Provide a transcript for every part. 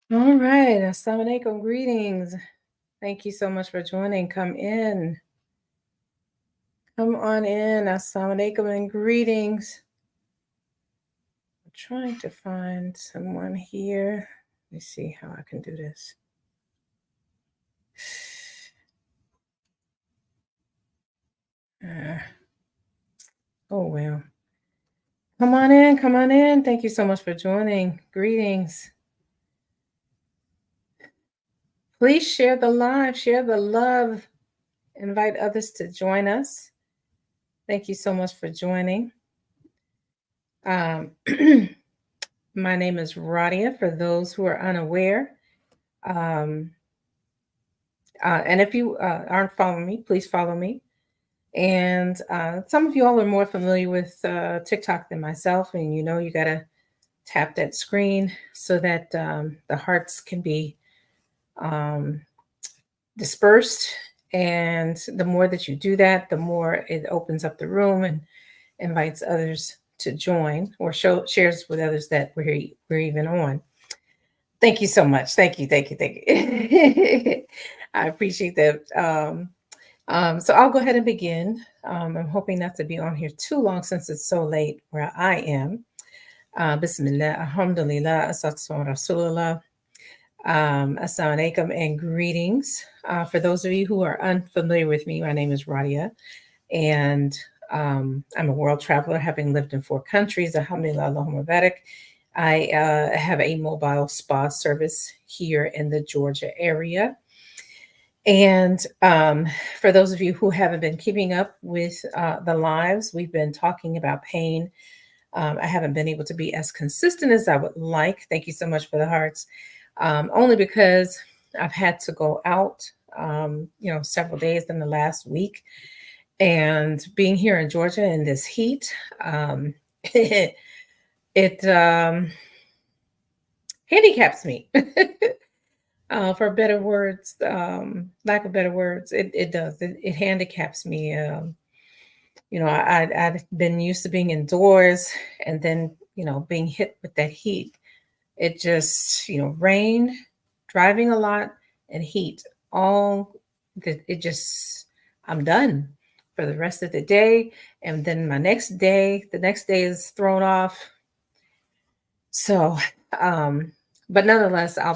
All right. Assalamu alaikum. Greetings. Thank you so much for joining. Come in. Come on in. Assalamu alaikum and greetings. I'm trying to find someone here. Let me see how I can do this. Uh, oh, well. Come on in. Come on in. Thank you so much for joining. Greetings. Please share the live, share the love, invite others to join us. Thank you so much for joining. Um, My name is Radia, for those who are unaware. Um, and if you aren't following me, please follow me. And some of you all are more familiar with TikTok than myself, and you got to tap that screen so that the hearts can be um, dispersed. And the more that you do that, the more it opens up the room and invites others to join or shares with others that we're even on. Thank you so much. Thank you. Thank you. Thank you. I appreciate that. So I'll go ahead and begin. I'm hoping not to be on here too long since it's so late where I am. Bismillah, alhamdulillah, assalatu wa rasulullah, assalamu alaikum, and greetings. For those of you who are unfamiliar with me, my name is Radia, and I'm a world traveler, having lived in 4 countries. Alhamdulillah, Allahumma barak. I have a mobile spa service here in the Georgia area. And for those of you who haven't been keeping up with the lives, we've been talking about pain. I haven't been able to be as consistent as I would like. Thank you so much for the hearts. Only because I've had to go out, several days in the last week. And being here in Georgia in this heat, it handicaps me. For better words, lack of better words, it does. It handicaps me. I've been used to being indoors, and then being hit with that heat. It just rain, driving a lot, and heat. All it just I'm done for the rest of the day, and then the next day is thrown off. So, um, but nonetheless, I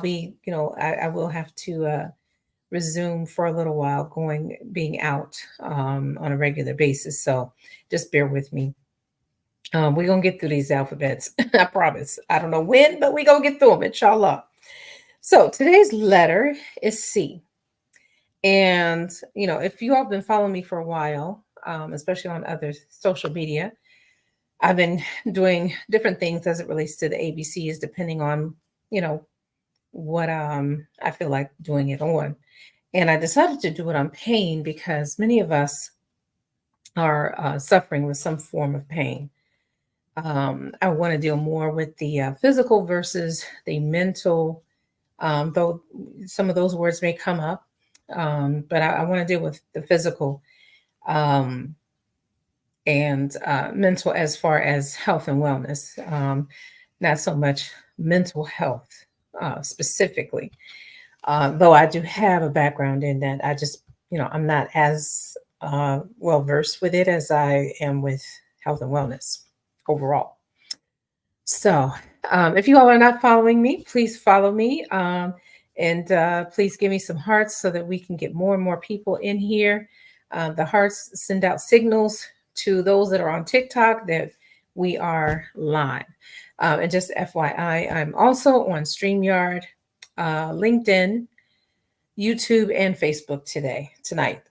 will have to resume for a little while being out on a regular basis. So just bear with me. We're going to get through these alphabets. I promise. I don't know when, but we're going to get through them, inshallah. So today's letter is C. And, if you all have been following me for a while, especially on other social media, I've been doing different things as it relates to the ABCs, depending on, you know, what I feel like doing it on. And I decided to do it on pain because many of us are suffering with some form of pain. I want to deal more with the physical versus the mental, though some of those words may come up. But I want to deal with the physical um, and mental as far as health and wellness, not so much mental health specifically. Though I do have a background in that, I'm not as well versed with it as I am with health and wellness overall. So, if you all are not following me, please follow me, and please give me some hearts so that we can get more and more people in here. The hearts send out signals to those that are on TikTok that we are live. And just FYI, I'm also on StreamYard, LinkedIn, YouTube, and Facebook tonight.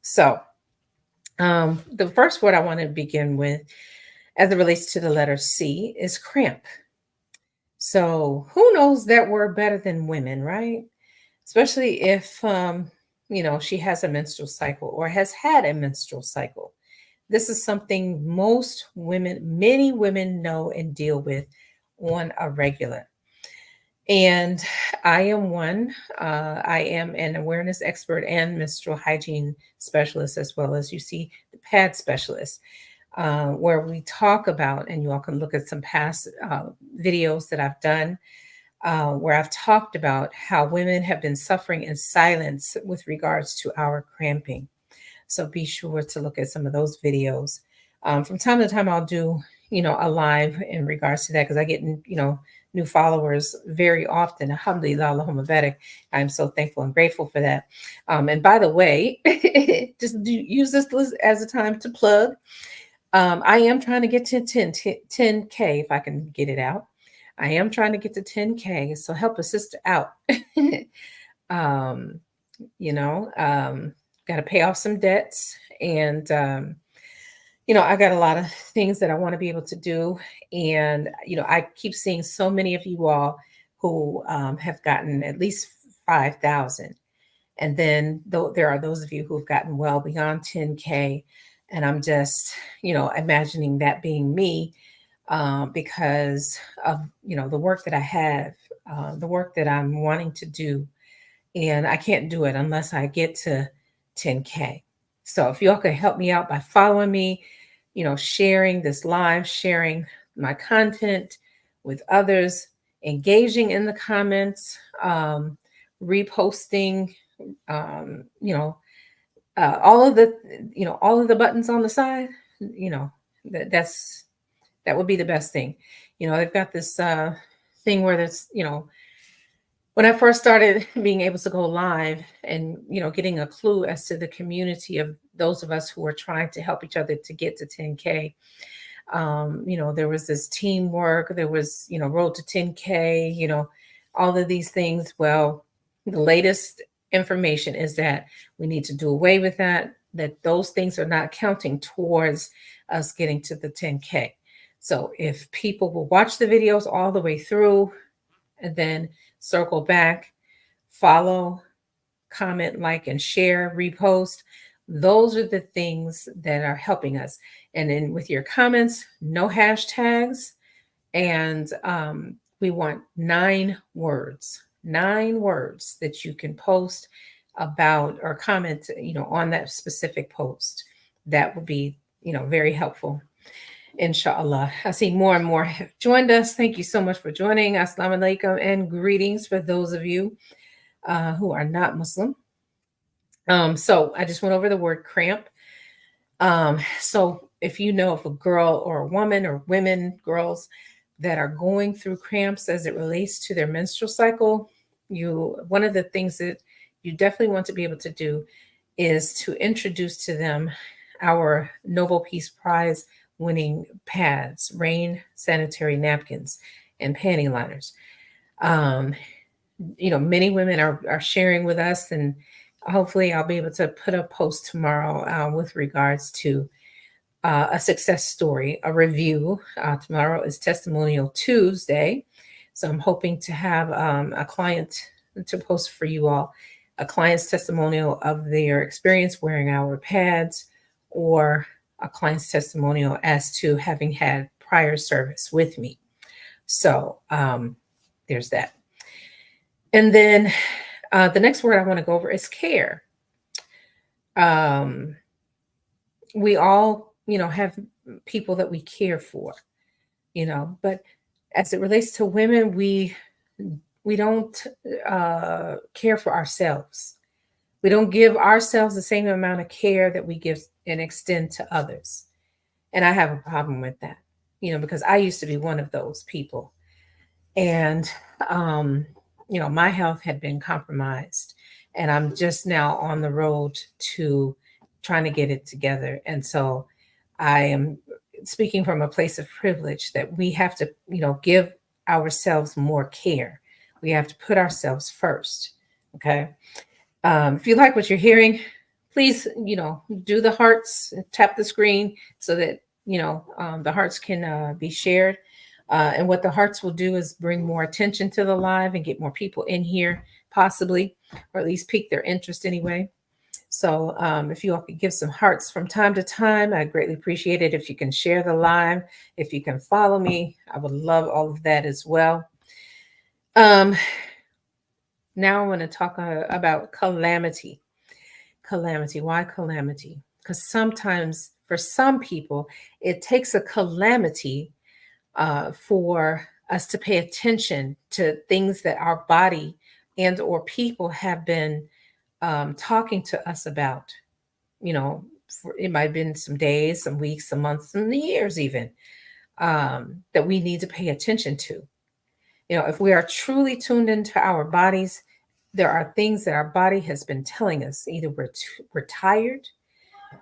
So, the first word I want to begin with, as it relates to the letter C, is cramp. So, who knows that word better than women, right? Especially if, she has a menstrual cycle or has had a menstrual cycle. This is something many women know and deal with on a regular. And I am one. I am an awareness expert and menstrual hygiene specialist, as well as you see the pad specialist, where we talk about, and you all can look at some past videos that I've done. where I've talked about how women have been suffering in silence with regards to our cramping. So be sure to look at some of those videos. From time to time, I'll do, a live in regards to that because I get, new followers very often. Alhamdulillah, Allahumma barik. I'm so thankful and grateful for that. And by the way, use this as a time to plug. I am trying to get to 10K if I can get it out. I am trying to get to 10K. So help a sister out. um, you know, um, got to pay off some debts. And, I got a lot of things that I want to be able to do. And, I keep seeing so many of you all who have gotten at least 5,000. And then there are those of you who have gotten well beyond 10K. And I'm just, imagining that being me because of, the work that I have, the work that I'm wanting to do. And I can't do it unless I get to 10K. So if y'all could help me out by following me, sharing this live, sharing my content with others, engaging in the comments, reposting, um, you know, all of the buttons on the side, that would be the best thing. They've got this thing where there's, when I first started being able to go live and, getting a clue as to the community of those of us who are trying to help each other to get to 10K, there was this teamwork, there was, road to 10K, all of these things. Well, the latest information is that we need to do away with that those things are not counting towards us getting to the 10K. So if people will watch the videos all the way through and then circle back, follow, comment, like, and share, repost. Those are the things that are helping us. And then with your comments, no hashtags. And we want 9 words that you can post about or comment, on that specific post. That would be, very helpful. Inshallah. I see more and more have joined us. Thank you so much for joining. Assalamu alaikum and greetings for those of you who are not Muslim. So I just went over the word cramp. So if you know of a girl or a woman or women, girls that are going through cramps as it relates to their menstrual cycle, one of the things that you definitely want to be able to do is to introduce to them our Nobel Peace Prize winning pads, rain sanitary napkins, and panty liners. Many women are sharing with us, and hopefully I'll be able to put a post tomorrow with regards to a success story, a review. Tomorrow is Testimonial Tuesday. So I'm hoping to have a client to post for you all, a client's testimonial of their experience wearing our pads, or a client's testimonial as to having had prior service with me. So there's that. And then the next word I want to go over is care. We all, have people that we care for, but as it relates to women, we don't care for ourselves. We don't give ourselves the same amount of care that we give and extend to others. And I have a problem with that, because I used to be one of those people. And, my health had been compromised. And I'm just now on the road to trying to get it together. And so I am speaking from a place of privilege that we have to, give ourselves more care. We have to put ourselves first. Okay. If you like what you're hearing, please, do the hearts, tap the screen so that, the hearts can be shared. And what the hearts will do is bring more attention to the live and get more people in here, possibly, or at least pique their interest anyway. So if you all could give some hearts from time to time, I'd greatly appreciate it. If you can share the live, if you can follow me, I would love all of that as well. Now I want to talk about calamity. Calamity. Why calamity? Because sometimes for some people, it takes a calamity for us to pay attention to things that our body and or people have been talking to us about. You know, it might have been some days, some weeks, some months, some years even, that we need to pay attention to. You know, if we are truly tuned into our bodies, there are things that our body has been telling us. Either we're tired,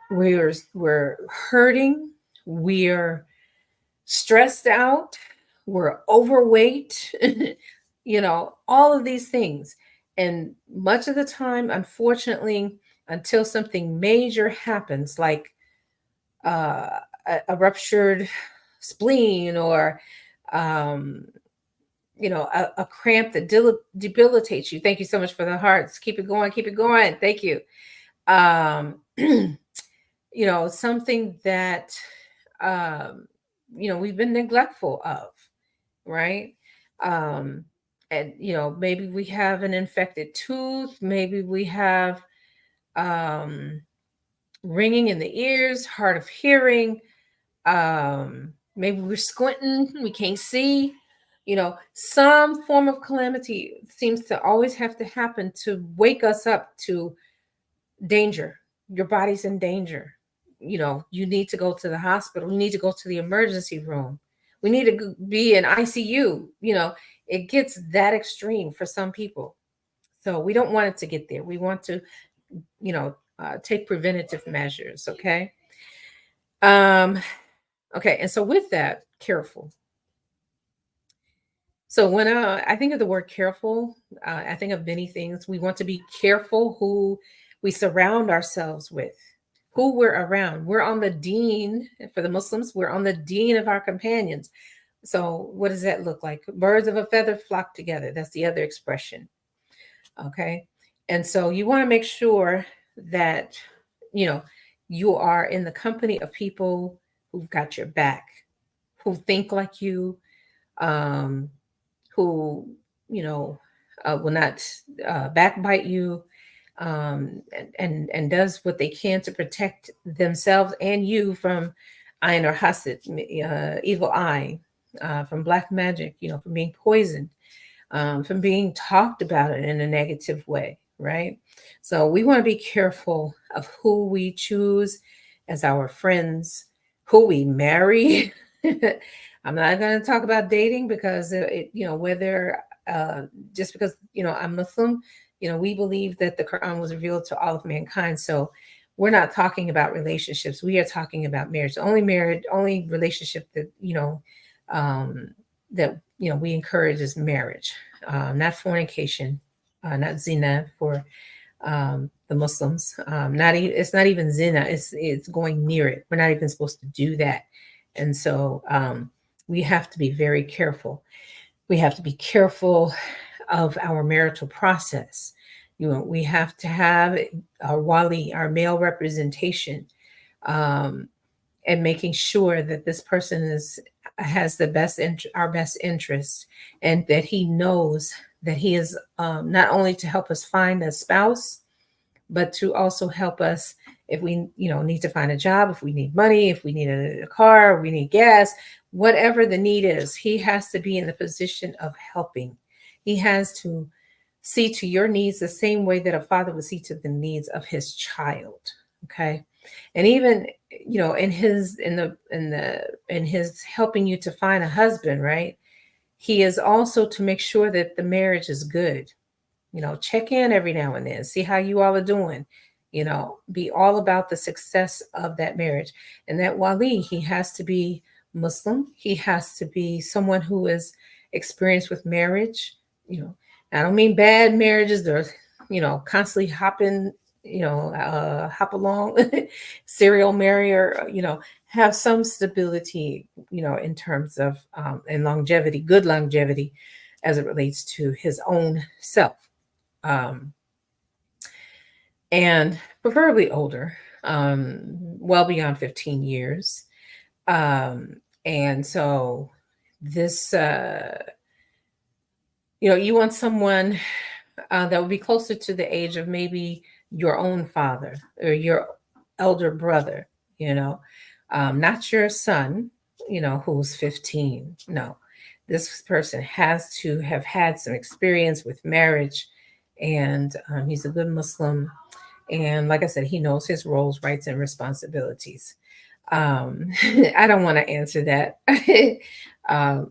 we're hurting, we're stressed out, we're overweight, you know, all of these things. And much of the time, unfortunately, until something major happens, like uh, a ruptured spleen or um, you know, a cramp that debilitates you. Thank you so much for the hearts. Keep it going. Keep it going. Thank you. You know, something that, um, you know, we've been neglectful of, right? Um, and, you know, maybe we have an infected tooth. Maybe we have um, ringing in the ears, hard of hearing. Maybe we're squinting, we can't see. You know, some form of calamity seems to always have to happen to wake us up to danger. Your body's in danger. You know, you need to go to the hospital. You need to go to the emergency room. We need to be in ICU. You know, it gets that extreme for some people. So we don't want it to get there. We want to, you know, take preventative measures. Okay. Um, okay. And so with that, careful. So when I think of the word careful, I think of many things. We want to be careful who we surround ourselves with, who we're around. We're on the dean for the Muslims. We're on the dean of our companions. So what does that look like? Birds of a feather flock together. That's the other expression. Okay, and so you want to make sure that you know you are in the company of people who've got your back, who think like you, um, who you know will not backbite you, and does what they can to protect themselves and you from ayn or hasid, evil eye, from black magic, you know, from being poisoned, from being talked about it in a negative way, right? So we want to be careful of who we choose as our friends, who we marry. I'm not going to talk about dating because you know, whether just because you know I'm Muslim, you know, we believe that the Quran was revealed to all of mankind. So we're not talking about relationships. We are talking about marriage. The only marriage, only relationship that um, that you know we encourage is marriage, not fornication, not zina for the Muslims. It's not even zina. It's going near it. We're not even supposed to do that, and so we have to be very careful. We have to be careful of our marital process. You know, we have to have our wali, our male representation, um, and making sure that this person is has the our best interest, and that he knows that he is not only to help us find a spouse, but to also help us if we you know need to find a job, if we need money, if we need a car, we need gas, whatever the need is. He has to be in the position of helping. He has to see to your needs the same way that a father would see to the needs of his child. Okay, and even you know in his helping you to find a husband, right? He is also to make sure that the marriage is good. You know, check in every now and then, see how you all are doing. You know, be all about the success of that marriage. And that wali, he has to be Muslim. He has to be someone who is experienced with marriage. You know, I don't mean bad marriages. They're, you know, constantly hopping, you know, hop along, serial marrier, you know, have some stability, you know, in terms of and longevity, good longevity as it relates to his own self, um, and preferably older, well beyond 15 years. Um, and so this, you know, you want someone that would be closer to the age of maybe your own father or your elder brother, you know, not your son, you know, who's 15. No, this person has to have had some experience with marriage, and he's a good Muslim. And like I said, he knows his roles, rights, and responsibilities. I don't want to answer that.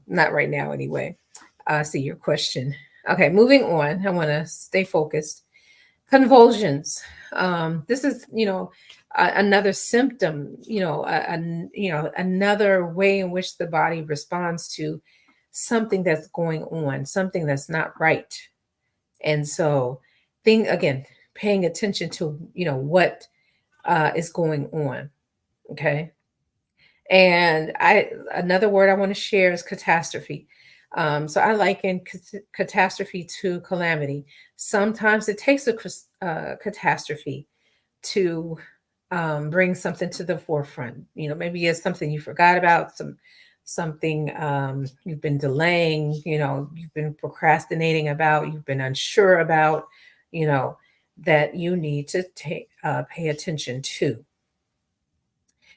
Not right now, anyway. See your question. Okay, moving on. I want to stay focused. Convulsions. This is, another symptom. Another way in which the body responds to something that's going on, something that's not right. And so, thing again, paying attention to what is going on. Okay. And another word I want to share is catastrophe. So I liken catastrophe to calamity. Sometimes it takes a catastrophe to bring something to the forefront. Maybe it's something you forgot about, something you've been delaying. You've been procrastinating about, you've been unsure about. You know that you need to pay attention to.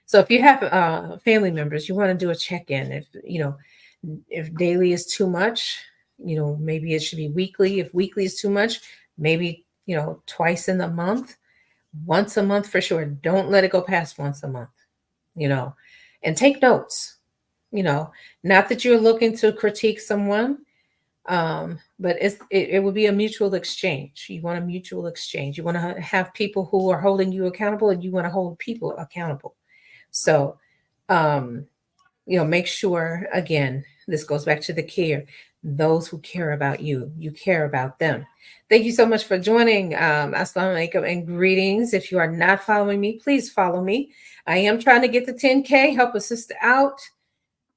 So if you have family members, you want to do a check-in. If daily is too much, maybe it should be weekly. If weekly is too much, maybe twice in the month, once a month for sure. Don't let it go past once a month. You know, and take notes. Not that you're looking to critique someone, but it will be a mutual exchange. You want a mutual exchange. You want to have people who are holding you accountable, and you want to hold people accountable. So, um, make sure, again, this goes back to the care. Those who care about you, you care about them. Thank you so much for joining. Assalamu alaikum and greetings. If you are not following me, please follow me. I am trying to get the 10K, help a sister out.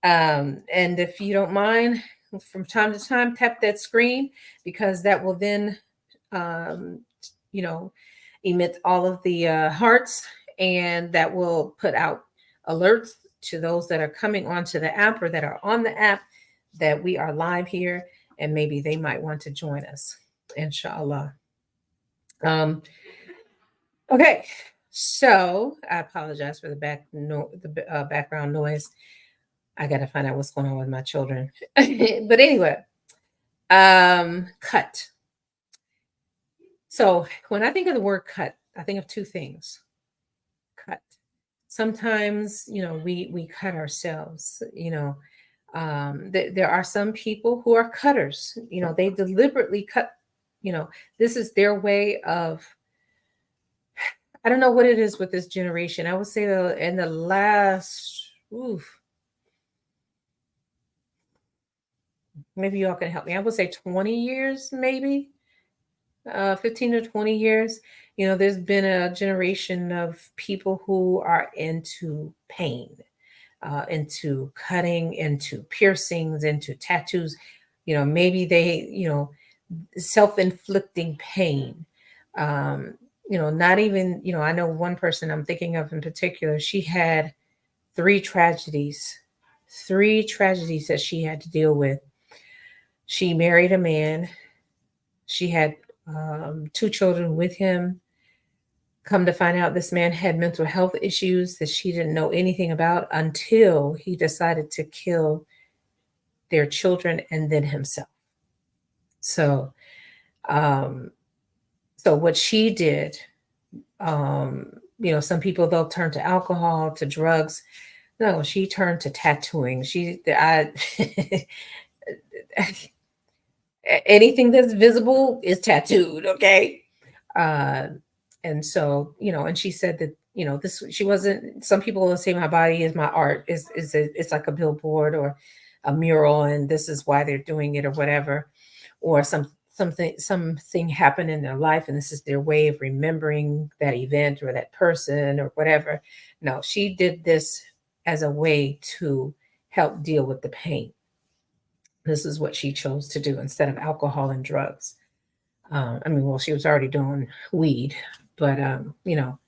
And if you don't mind, from time to time, tap that screen, because that will then, um, you know, emit all of the hearts, and that will put out alerts to those that are coming onto the app or that are on the app that we are live here, and maybe they might want to join us, inshallah. Um, okay, so I apologize for the background noise. I got to find out what's going on with my children. But anyway, cut. So when I think of the word cut, I think of two things. Cut. Sometimes, we cut ourselves. There are some people who are cutters. They deliberately cut. This is their way of. I don't know what it is with this generation. I would say that in the last, maybe y'all can help me. I would say 20 years, maybe 15 to 20 years. There's been a generation of people who are into pain, into cutting, into piercings, into tattoos. Maybe they, self-inflicting pain. Not even, I know one person I'm thinking of in particular, she had three tragedies that she had to deal with. She married a man. She had two children with him. Come to find out, this man had mental health issues that she didn't know anything about until he decided to kill their children and then himself. So, what she did, some people, they'll turn to alcohol, to drugs. No, she turned to tattooing. Anything that's visible is tattooed. Okay. And so, and she said that, she wasn't, some people will say my body is my art, it's like a billboard or a mural, and this is why they're doing it or whatever, or something happened in their life, and this is their way of remembering that event or that person or whatever. No, she did this as a way to help deal with the pain. This is what she chose to do instead of alcohol and drugs. She was already doing weed, but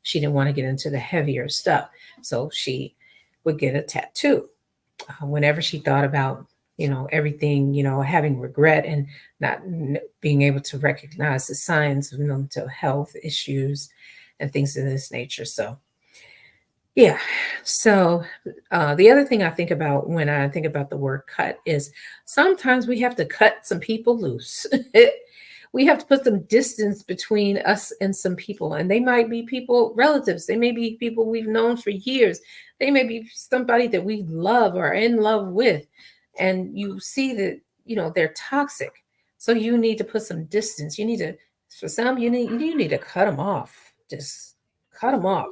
she didn't want to get into the heavier stuff, so she would get a tattoo whenever she thought about everything, having regret and not being able to recognize the signs of mental health issues and things of this nature. So Yeah. So the other thing I think about when I think about the word cut is sometimes we have to cut some people loose. We have to put some distance between us and some people. And they might be people, relatives. They may be people we've known for years. They may be somebody that we love or are in love with. And you see that, they're toxic. So you need to put some distance. You need to, for some, you need to cut them off. Just cut them off.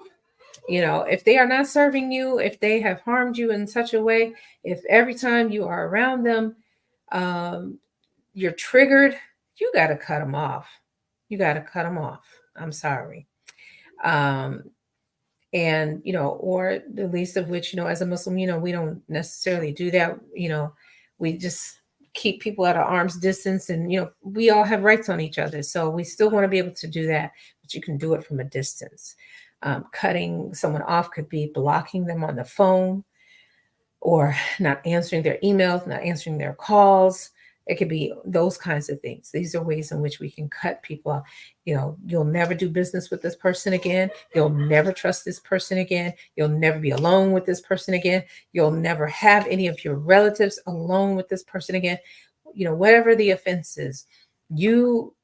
If they are not serving you, if they have harmed you in such a way, if every time you are around them, um, you're triggered, you got to cut them off. You got to cut them off. I'm sorry. Um, and, or the least of which, as a Muslim, we don't necessarily do that. We just keep people at an arm's distance, and, we all have rights on each other. So we still want to be able to do that, but you can do it from a distance. Cutting someone off could be blocking them on the phone, or not answering their emails, not answering their calls. It could be those kinds of things. These are ways in which we can cut people off. You'll never do business with this person again. You'll never trust this person again. You'll never be alone with this person again. You'll never have any of your relatives alone with this person again. Whatever the offense is, you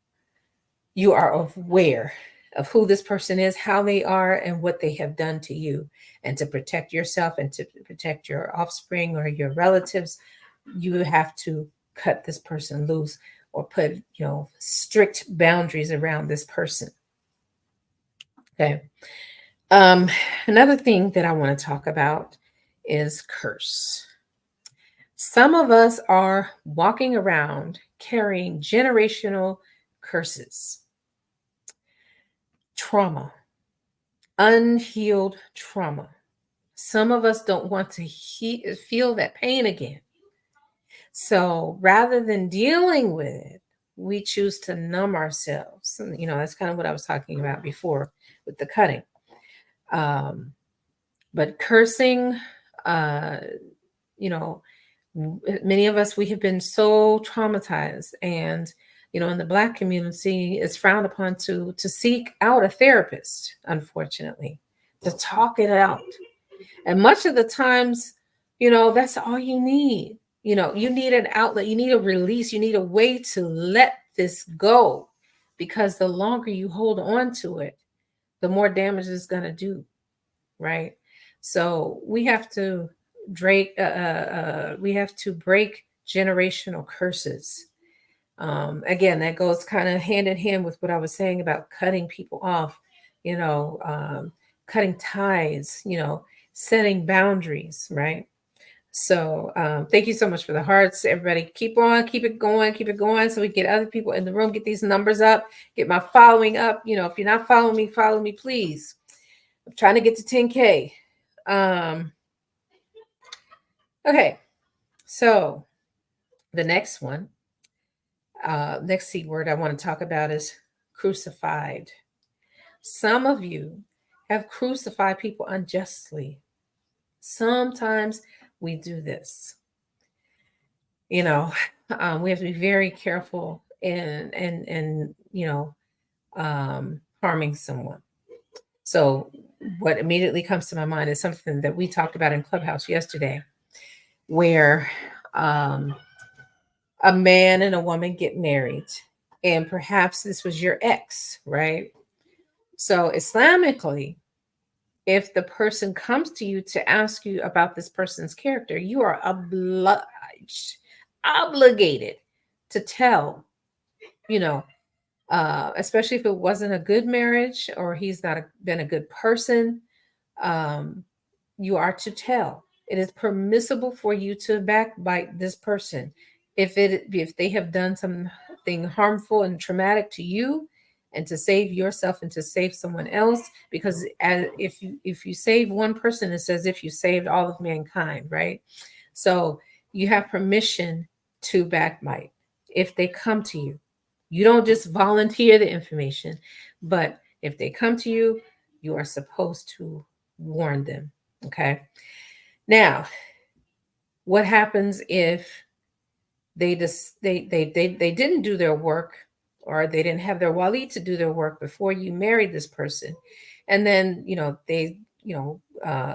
are aware of who this person is, how they are, and what they have done to you. And to protect yourself and to protect your offspring or your relatives, you have to cut this person loose, or put, strict boundaries around this person. Okay. Um, Another thing that I want to talk about is curse. Some of us are walking around carrying generational curses, trauma, unhealed trauma. Some of us don't want to feel that pain again. So rather than dealing with it, we choose to numb ourselves. And, that's kind of what I was talking about before with the cutting. Um, but cursing, uh, you know, many of us, we have been so traumatized, and in the Black community, it's frowned upon to seek out a therapist, unfortunately, to talk it out. And much of the times, that's all you need. You need an outlet, you need a release, you need a way to let this go, because the longer you hold on to it, the more damage it's going to do, right? So we have to break generational curses. Again, that goes kind of hand in hand with what I was saying about cutting people off, you know, um, cutting ties, setting boundaries, right? So thank you so much for the hearts. Everybody keep on, keep it going so we get other people in the room, get these numbers up, get my following up. If you're not following me, follow me, please. I'm trying to get to 10K. Um, okay, so the next one, next C word I want to talk about is crucified. Some of you have crucified people unjustly. Sometimes we do this. You know, we have to be very careful in harming someone. So, what immediately comes to my mind is something that we talked about in Clubhouse yesterday, where um, a man and a woman get married, and perhaps this was your ex, right? So, Islamically, if the person comes to you to ask you about this person's character, you are obligated to tell, you know, especially if it wasn't a good marriage or he's not been a good person. Um, you are to tell. It is permissible for you to backbite this person if they have done something harmful and traumatic to you, and to save yourself and to save someone else. Because if you save one person, it's as if you saved all of mankind, right? So you have permission to backbite if they come to you. You don't just volunteer the information, but if they come to you, you are supposed to warn them. Okay. Now, what happens if they didn't do their work, or they didn't have their wali to do their work before you married this person, and then they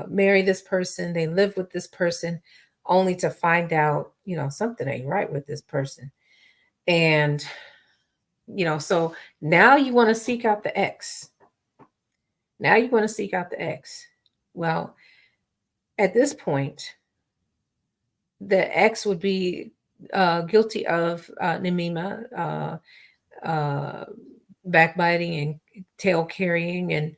marry this person, they live with this person, only to find out, something ain't right with this person. And, so now you want to seek out the ex. Now you want to seek out the ex. Well, at this point, the ex would be guilty of Namima, uh, backbiting and tail carrying, and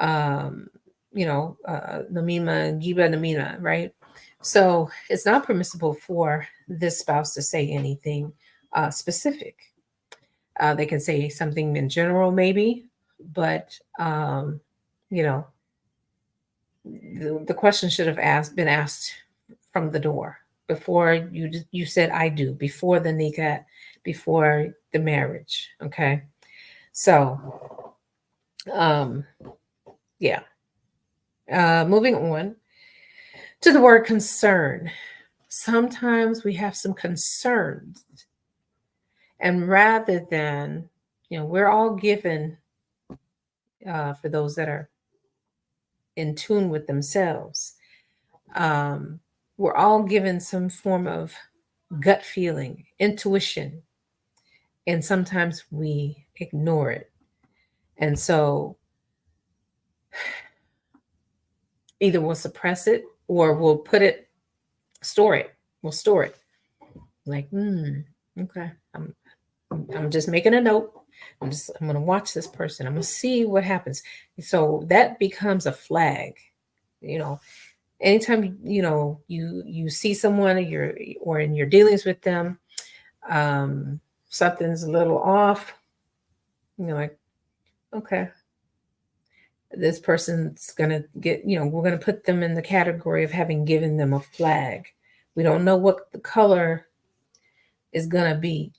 Namima and Giba Namina, right? So it's not permissible for this spouse to say anything specific. They can say something in general, maybe, but you know, the question should have been asked from the door before you said I do, before the nikah, before the marriage. Okay, so um, yeah. Moving on to the word concern. Sometimes we have some concerns, and rather than, we're all given, for those that are in tune with themselves, um, we're all given some form of gut feeling, intuition, and sometimes we ignore it. And so either we'll suppress it or we'll store it. We'll store it. Like, okay, I'm just making a note. I'm gonna watch this person. I'm gonna see what happens. So that becomes a flag. You know, anytime you see someone, or in your dealings with them, something's a little off. You're like, okay, this person's gonna get. We're gonna put them in the category of having given them a flag. We don't know what the color is gonna be.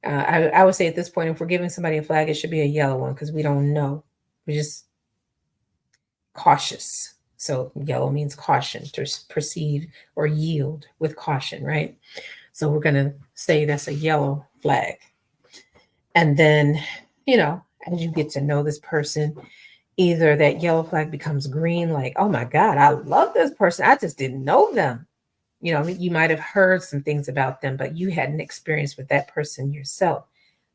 I would say at this point, if we're giving somebody a flag, it should be a yellow one because we don't know. We're just cautious. So yellow means caution, to proceed or yield with caution, right? So we're going to say that's a yellow flag. And then, as you get to know this person, either that yellow flag becomes green, like, oh my God, I love this person. I just didn't know them. You might have heard some things about them, but you hadn't experienced with that person yourself.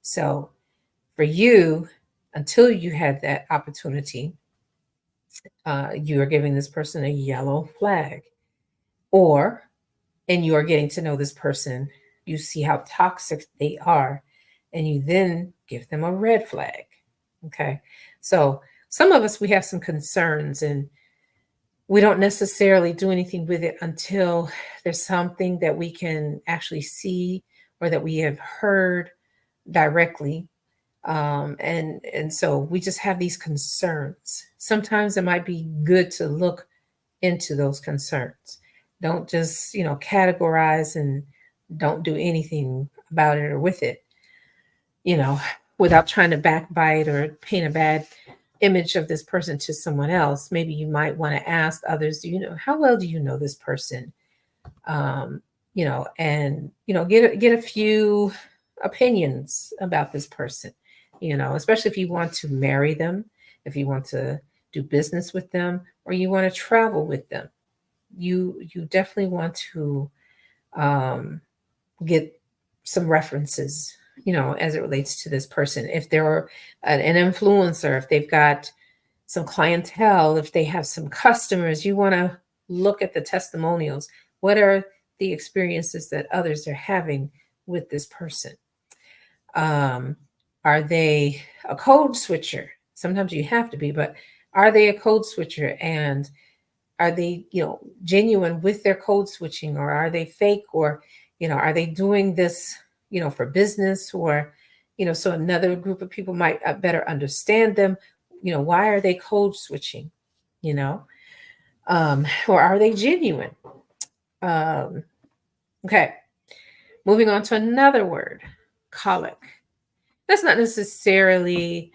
So for you, until you had that opportunity, you are giving this person a yellow flag. Or, and you are getting to know this person, you see how toxic they are, and you then give them a red flag. Okay. So some of us, we have some concerns, and we don't necessarily do anything with it until there's something that we can actually see or that we have heard directly. And so we just have these concerns. Sometimes it might be good to look into those concerns. Don't just, categorize and don't do anything about it or with it, you know, without trying to backbite or paint a bad image of this person to someone else. Maybe you might want to ask others, how well do you know this person? And get a few opinions about this person, especially if you want to marry them, if you want to do business with them, or you want to travel with them. You definitely want to get some references, as it relates to this person. If they're an influencer, if they've got some clientele, if they have some customers, you want to look at the testimonials. What are the experiences that others are having with this person? Are they a code switcher? Sometimes you have to be, but are they a code switcher? And are they, genuine with their code switching, or are they fake, or, are they doing this, for business, or, so another group of people might better understand them. Why are they code switching? Or are they genuine? Okay. Moving on to another word, colic. That's not necessarily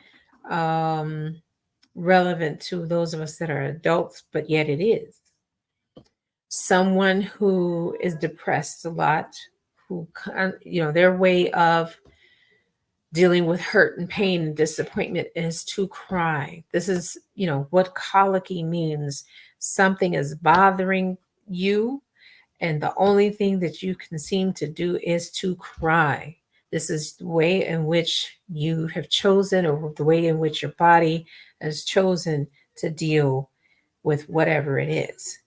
relevant to those of us that are adults, but yet it is. Someone who is depressed a lot, who, their way of Dealing with hurt and pain and disappointment is to cry. This is, what colicky means. Something is bothering you, and the only thing that you can seem to do is to cry. This is the way in which you have chosen, or the way in which your body has chosen to deal with whatever it is.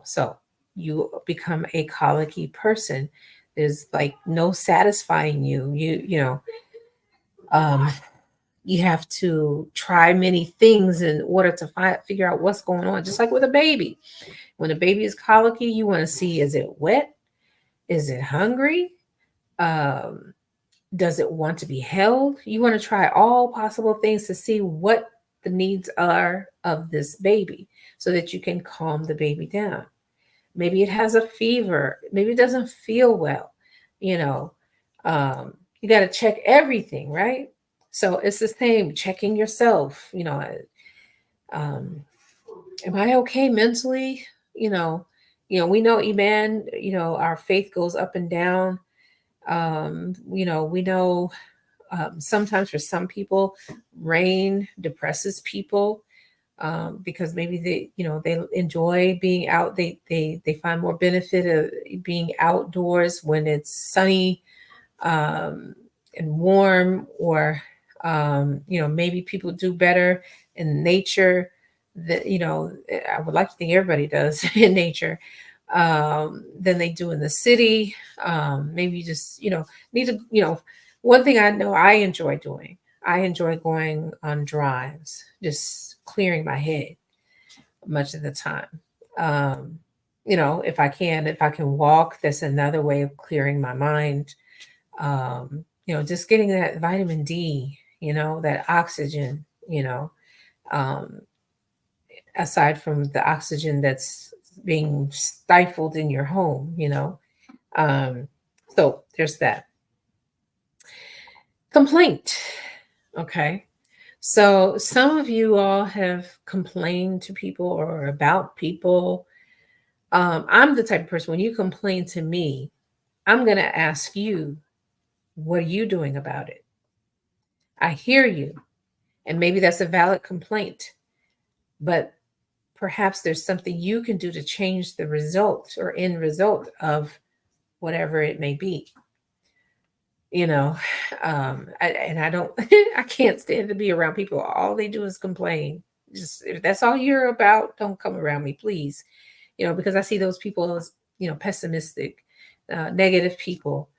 So you become a colicky person. There's like no satisfying you. Um, you have to try many things in order to figure out what's going on. Just like with a baby, when a baby is colicky, you want to see, is it wet? Is it hungry? Um, does it want to be held? You want to try all possible things to see what the needs are of this baby, so that you can calm the baby down. Maybe it has a fever. Maybe it doesn't feel well. You know, you got to check everything, right? So it's the same, checking yourself. Um, am I okay mentally? You know, we know, Iman, our faith goes up and down. We know, sometimes for some people, rain depresses people, because maybe they enjoy being out. They find more benefit of being outdoors when it's sunny, um, and warm, or maybe people do better in nature. That I would like to think everybody does in nature, than they do in the city. Maybe you just need to one thing I know I enjoy doing. I enjoy going on drives, just clearing my head much of the time. Um, if I can walk, that's another way of clearing my mind. Just getting that vitamin D, that oxygen, um, aside from the oxygen that's being stifled in your home. Um, so there's that complaint. Okay. So some of you all have complained to people or about people. I'm the type of person, when you complain to me, I'm going to ask you, what are you doing about it? I hear you. And maybe that's a valid complaint, but perhaps there's something you can do to change the result or end result of whatever it may be. you know and I don't I can't stand to be around people all they do is complain. Just, if that's all you're about, don't come around me, please. Because I see those people as pessimistic, negative people.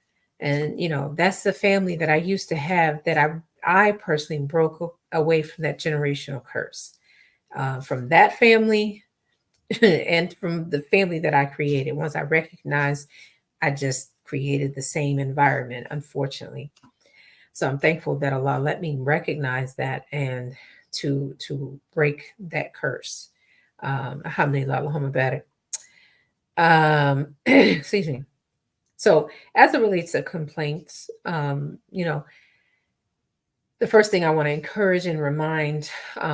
And that's the family that I used to have, that I personally broke away from that generational curse, from that family and from the family that I created. Once I recognized, I just created the same environment, unfortunately. So I'm thankful that Allah let me recognize that, and to break that curse. Alhamdulillah, Allahumma barik. Excuse me. So as it relates to complaints, the first thing I want to encourage and remind,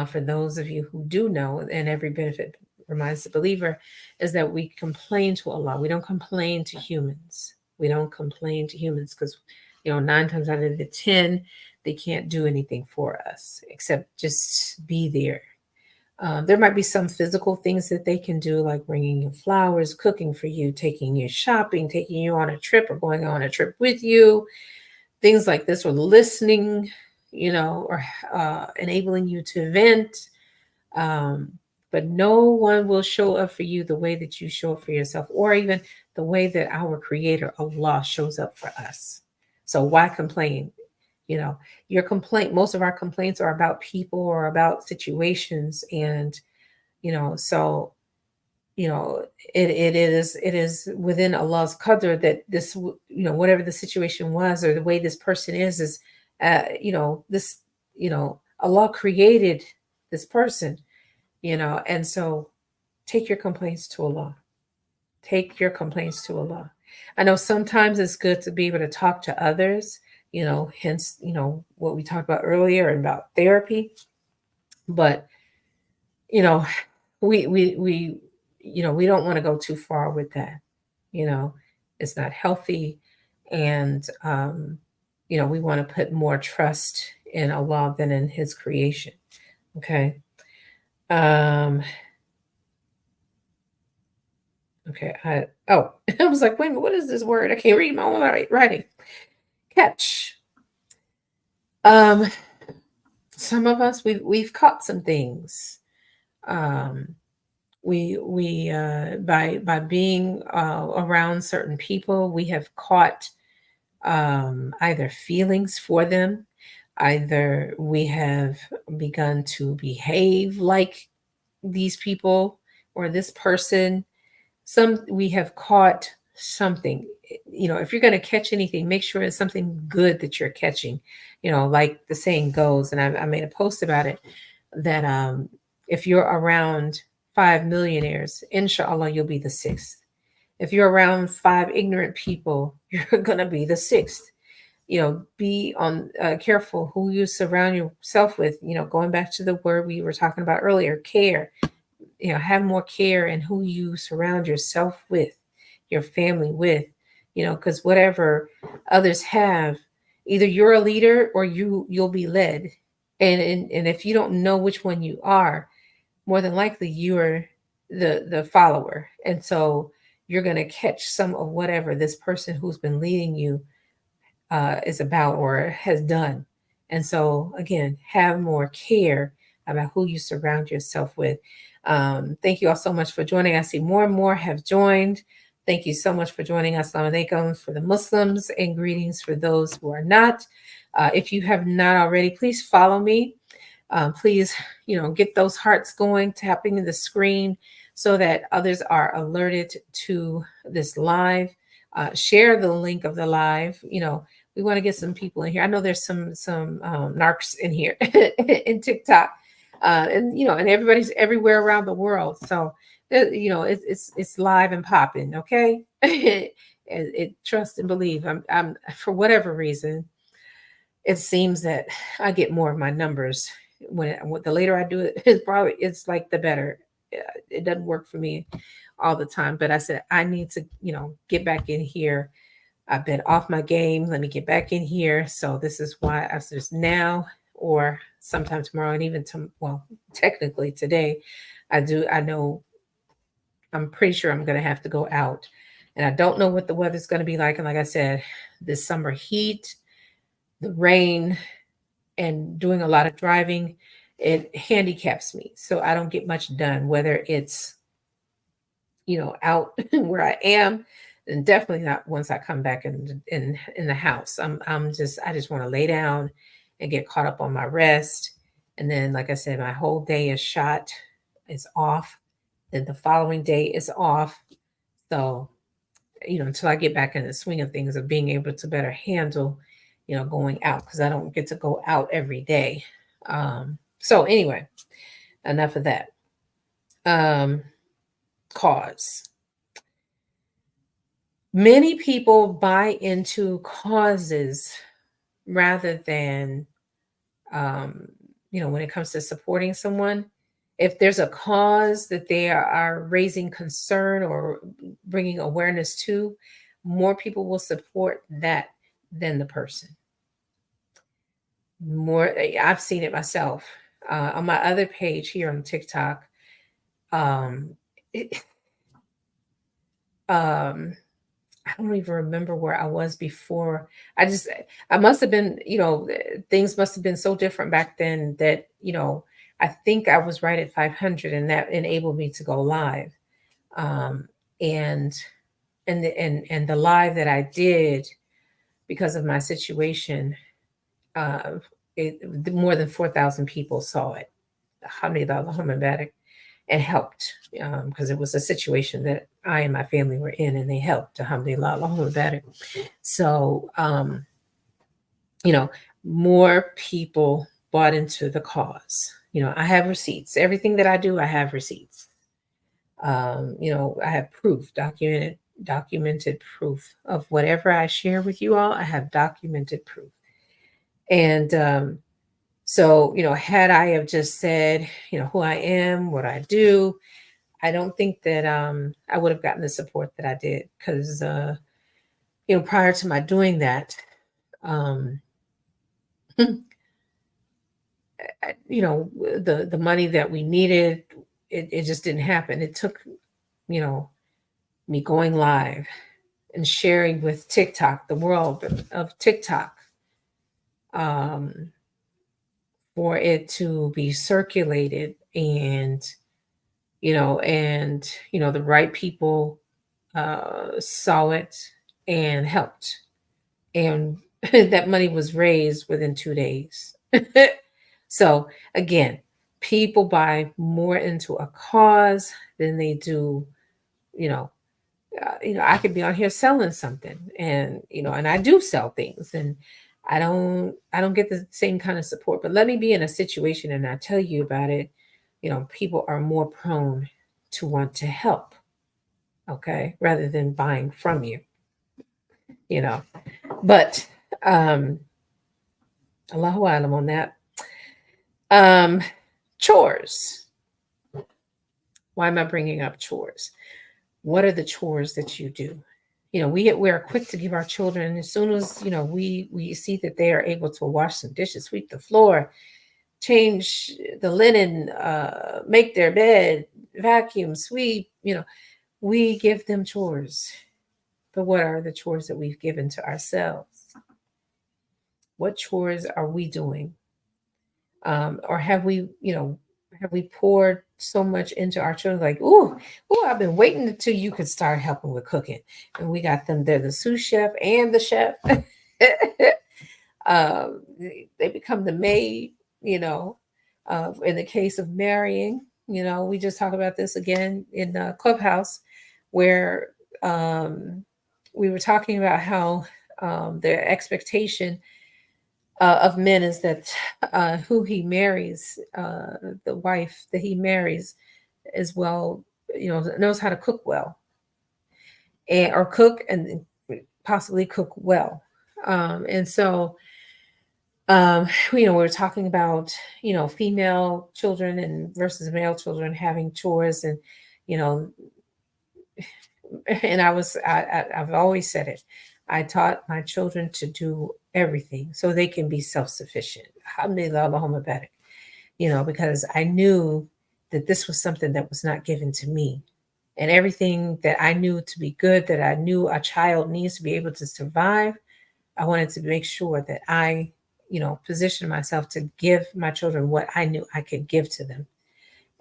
for those of you who do know, and every benefit reminds the believer, is that we complain to Allah. We don't complain to humans. We don't complain to humans because, 9 times out of the 10, they can't do anything for us except just be there. There might be some physical things that they can do, like bringing you flowers, cooking for you, taking you shopping, taking you on a trip, or going on a trip with you, things like this, or listening, or enabling you to vent. Um, but no one will show up for you the way that you show up for yourself, or even the way that our Creator, Allah, shows up for us. So why complain? You know, most of our complaints are about people or about situations. And, so, you know, it is within Allah's qadr that this, whatever the situation was, or the way this person is, this, Allah created this person, and so take your complaints to Allah. Take your complaints to Allah. I know sometimes it's good to be able to talk to others, hence, what we talked about earlier about therapy. But, you know, we don't want to go too far with that. You know, it's not healthy. And we want to put more trust in Allah than in His creation. Okay. Um, okay. I was like, wait a minute, what is this word? I can't read my own writing. Catch. Um, some of us we've caught some things. Um, we by being around certain people, we have caught either feelings for them, either we have begun to behave like these people or this person. Some we have caught something. If you're going to catch anything, make sure it's something good that you're catching. Like the saying goes, and I made a post about it, that if you're around 5 millionaires, inshallah, you'll be the sixth. If you're around five ignorant people, you're going to be the sixth. Be on careful who you surround yourself with. Going back to the word we were talking about earlier, care. Have more care in who you surround yourself with, your family with. Because whatever others have, either you're a leader or you'll be led. And if you don't know which one you are, more than likely you're the follower. And so you're going to catch some of whatever this person who's been leading you is about or has done. And so, again, have more care about who you surround yourself with. Thank you all so much for joining. I see more and more have joined. Thank you so much for joining us. Assalamu alaikum for the Muslims, and greetings for those who are not. If you have not already, please follow me. Please, get those hearts going, tapping in the screen so that others are alerted to this live. Share the link of the live. We want to get some people in here. I know there's some narcs in here in TikTok, and everybody's everywhere around the world. So it's live and popping. Okay, trust and believe. I'm for whatever reason, it seems that I get more of my numbers when the later I do it. It's like the better. It doesn't work for me all the time, but I said I need to get back in here. I've been off my game. Let me get back in here. So this is why I said now or sometime tomorrow, and even technically today. I know I'm pretty sure I'm going to have to go out, and I don't know what the weather's going to be like. And like I said, this summer heat, the rain, and doing a lot of driving, it handicaps me. So I don't get much done, whether it's out where I am, and definitely not once I come back in the house. I just want to lay down and get caught up on my rest. And then, like I said, my whole day is shot, it's off. Then the following day is off. So, until I get back in the swing of things of being able to better handle, going out, because I don't get to go out every day. So anyway, enough of that. Cause. Many people buy into causes rather than, when it comes to supporting someone. If there's a cause that they are raising concern or bringing awareness to, more people will support that than the person. I've seen it myself. On my other page here on TikTok, it, I don't even remember where I was before. I must have been, things must have been so different back then that, I think I was right at 500, and that enabled me to go live. Um, and the live that I did, because of my situation, uh, more than 4,000 people saw it. Alhamdulillah, and helped, because it was a situation that I and my family were in, and they helped. Alhamdulillah. So, more people bought into the cause. I have receipts. Everything that I do, I have receipts. I have proof, documented proof of whatever I share with you all. I have documented proof. And so, had I have just said, who I am, what I do, I don't think that I would have gotten the support that I did, because, prior to my doing that, Um, the money that we needed, it just didn't happen. It took, you know, me going live and sharing with TikTok, the world of TikTok, um, for it to be circulated, and the right people saw it and helped, and that money was raised within 2 days. So again, people buy more into a cause than they do, you know, I could be on here selling something, and and I do sell things, and I don't get the same kind of support. But let me be in a situation and I tell you about it. People are more prone to want to help, okay, rather than buying from you. You know, but um, Allahu alam on that. Um, Chores. Why am I bringing up chores? What are the chores that you do? We are quick to give our children, as soon as we see that they are able to wash some dishes, sweep the floor, change the linen, make their bed, vacuum, sweep. We give them chores. But what are the chores that we've given to ourselves? What chores are we doing? Or have we poured so much into our children, like, I've been waiting until you could start helping with cooking, and we got them, they're the sous chef and the chef. They become the maid. In the case of marrying, we just talked about this again in Clubhouse, where um, we were talking about how their expectation of men is that who he marries, the wife that he marries, as well, knows how to cook well, or cook and possibly cook well. And so, we're talking about, female children and versus male children having chores, and you know, and I've always said it. I taught my children to do everything so they can be self-sufficient. Alhamdulillah, Allahumma barik. Because I knew that this was something that was not given to me. And everything that I knew to be good, that I knew a child needs to be able to survive, I wanted to make sure that I, positioned myself to give my children what I knew I could give to them.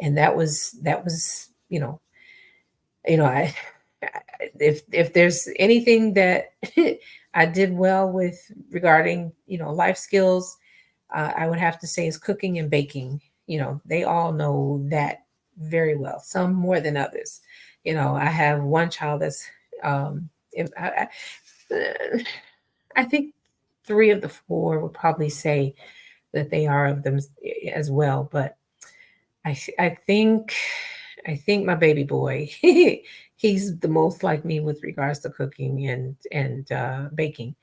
And that was, I if there's anything that I did well with regarding, life skills, I would have to say is cooking and baking. They all know that very well, some more than others. I have one child that's, I think 3 of the 4 would probably say that they are of them as well. But I think my baby boy, he's the most like me with regards to cooking and baking.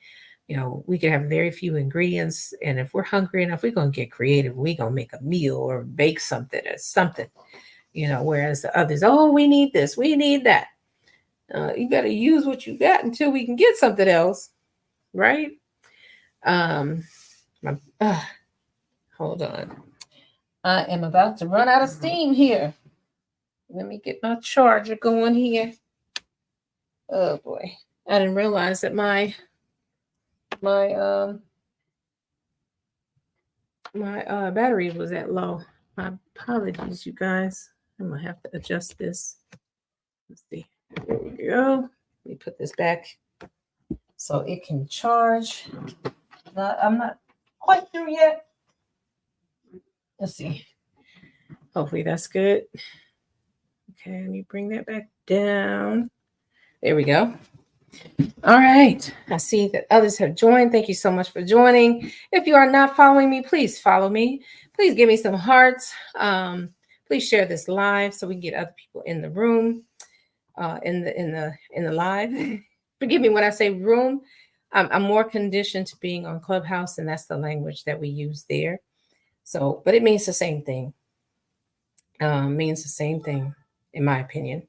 We can have very few ingredients, and if we're hungry enough, we're gonna get creative. We're gonna make a meal or bake something or something. Whereas the others, oh, we need this, we need that. You better use what you got until we can get something else, right? Um, my, uh, Hold on. I am about to run out of steam here. Let me get my charger going here. Oh boy. I didn't realize that my battery was that low. My apologies, you guys. I'm gonna have to adjust this. Let's see. There we go. Let me put this back so it can charge. I'm not quite through yet. Let's see. Hopefully that's good. Okay, let me bring that back down. There we go. All right. I see that others have joined. Thank you so much for joining. If you are not following me, please follow me. Please give me some hearts. Please share this live so we can get other people in the room, in the live. Forgive me when I say room. I'm more conditioned to being on Clubhouse, and that's the language that we use there. So, but it means the same thing. Means the same thing, in my opinion.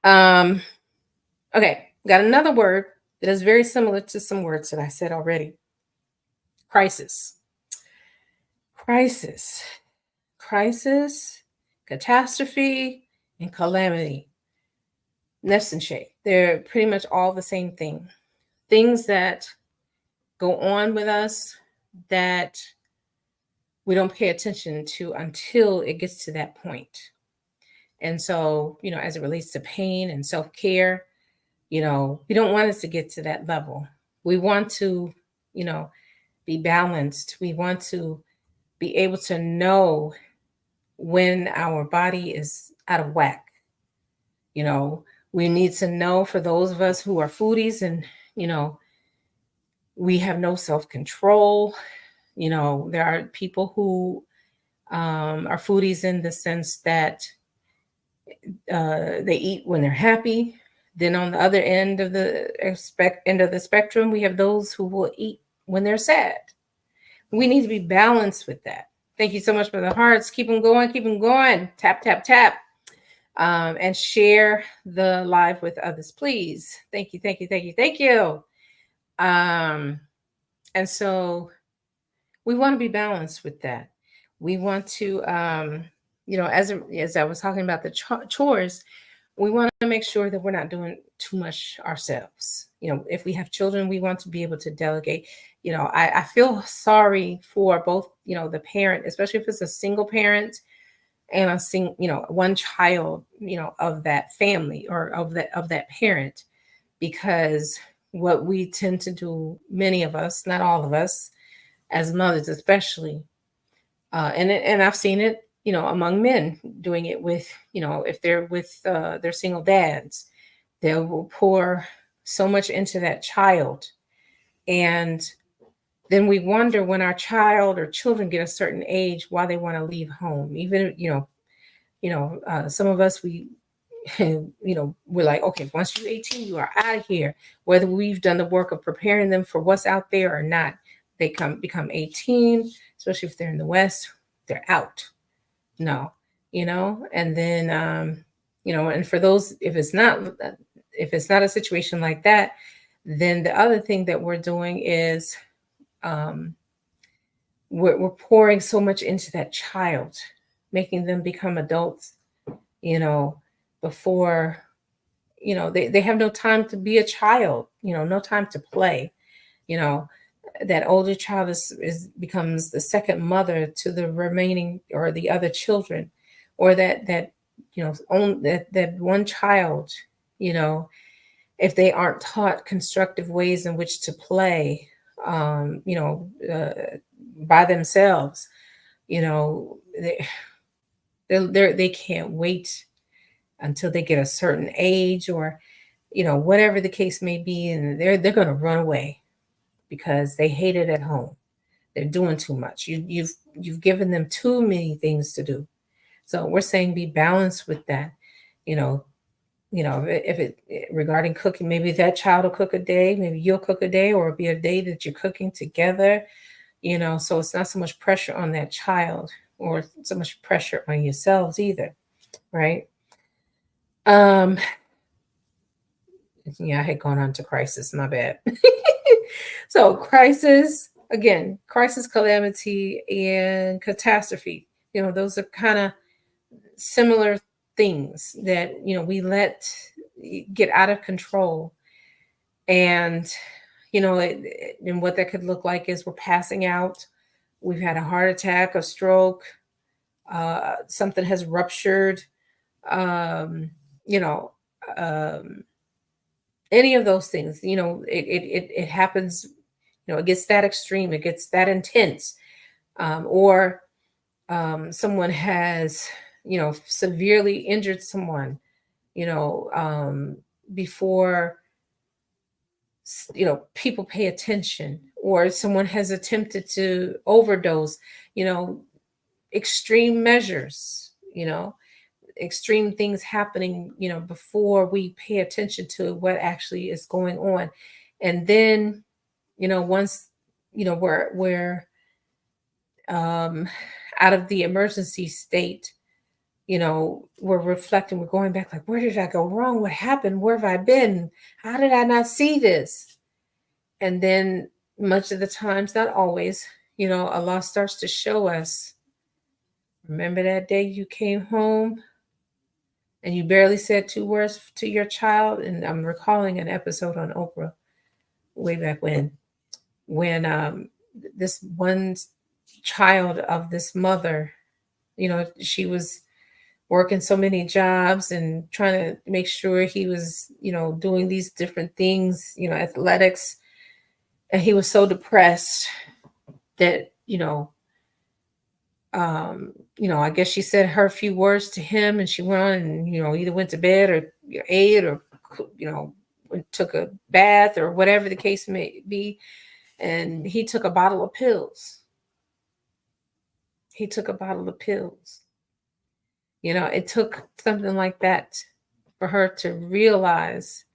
Okay, got another word that is very similar to some words that I said already. Crisis, crisis, crisis, catastrophe, and calamity. Nest and shade. They're pretty much all the same thing. Things that go on with us that we don't pay attention to until it gets to that point. And so, as it relates to pain and self care, we don't want us to get to that level. We want to, you know, be balanced. We want to be able to know when our body is out of whack. You know, we need to know, for those of us who are foodies and, you know, we have no self control. There are people who are foodies in the sense that they eat when they're happy. Then on the other end of the end of the spectrum, we have those who will eat when they're sad. We need to be balanced with that. Thank you so much for the hearts. Keep them going. Keep them going. Tap, tap, tap. And share the live with others, please. Thank you. Thank you. Thank you. Thank you. And so we want to be balanced with that. We want to, as I was talking about the chores, we want to make sure that we're not doing too much ourselves. If we have children, we want to be able to delegate. I feel sorry for both, the parent, especially if it's a single parent and one child, of that family or of that parent, because what we tend to do, many of us, not all of us, as mothers especially, and I've seen it, among men doing it with, if they're with their single dads, they will pour so much into that child. And then we wonder when our child or children get a certain age why they want to leave home. Even, some of us, we're like, okay, once you're 18, you are out of here. Whether we've done the work of preparing them for what's out there or not, they become 18, especially if they're in the West, they're out. No, and then, and for those, if it's not a situation like that, then the other thing that we're doing is, we're pouring so much into that child, making them become adults, before, they have no time to be a child, no time to play. you know that older child is becomes the second mother to the remaining or the other children, or that that one child, you know if they aren't taught constructive ways in which to play, by themselves, you know they can't wait until they get a certain age, or whatever the case may be, and they're going to run away because they hate it at home. They're doing too much. You've given them too many things to do. So we're saying be balanced with that. You know, if it regarding cooking, maybe that child will cook a day, maybe you'll cook a day, or it'll be a day that you're cooking together. So it's not so much pressure on that child or so much pressure on yourselves either, right? Um, yeah, I had gone on to crisis, my bad. So crisis, again, crisis, calamity, and catastrophe. Those are kind of similar things that we let get out of control. And and what that could look like is we're passing out, we've had a heart attack, a stroke, something has ruptured, um, you know um, any of those things. It happens. It gets that extreme, it gets that intense. Or someone has severely injured someone, you know before people pay attention, or someone has attempted to overdose. you know Extreme measures, extreme things happening, before we pay attention to what actually is going on. And then, once, we're um, out of the emergency state, we're reflecting, we're going back like, where did I go wrong? What happened? Where have I been? How did I not see this? And then much of the times, not always, Allah starts to show us, remember that day you came home and you barely said two words to your child? And I'm recalling an episode on Oprah way back when this one child of this mother, she was working so many jobs and trying to make sure he was, doing these different things, athletics. And he was so depressed that, I guess she said her few words to him and she went on and, either went to bed or ate or, took a bath or whatever the case may be. And he took a bottle of pills. He took a bottle of pills. It took something like that for her to realize,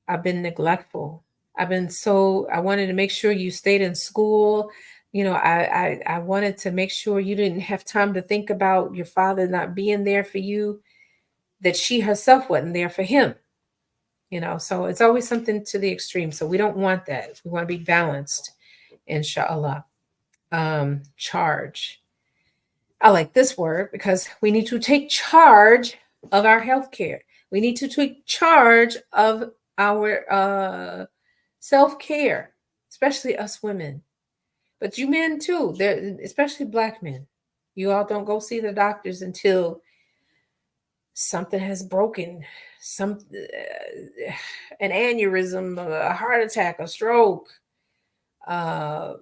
I've been neglectful. I wanted to make sure you stayed in school. I wanted to make sure you didn't have time to think about your father not being there for you, that she herself wasn't there for him. So it's always something to the extreme. So we don't want that. We want to be balanced, inshallah. Charge. I like this word because we need to take charge of our healthcare. We need to take charge of our self-care, especially us women. But you men too, especially black men. You all don't go see the doctors until something has broken, an aneurysm, a heart attack, a stroke. Uh,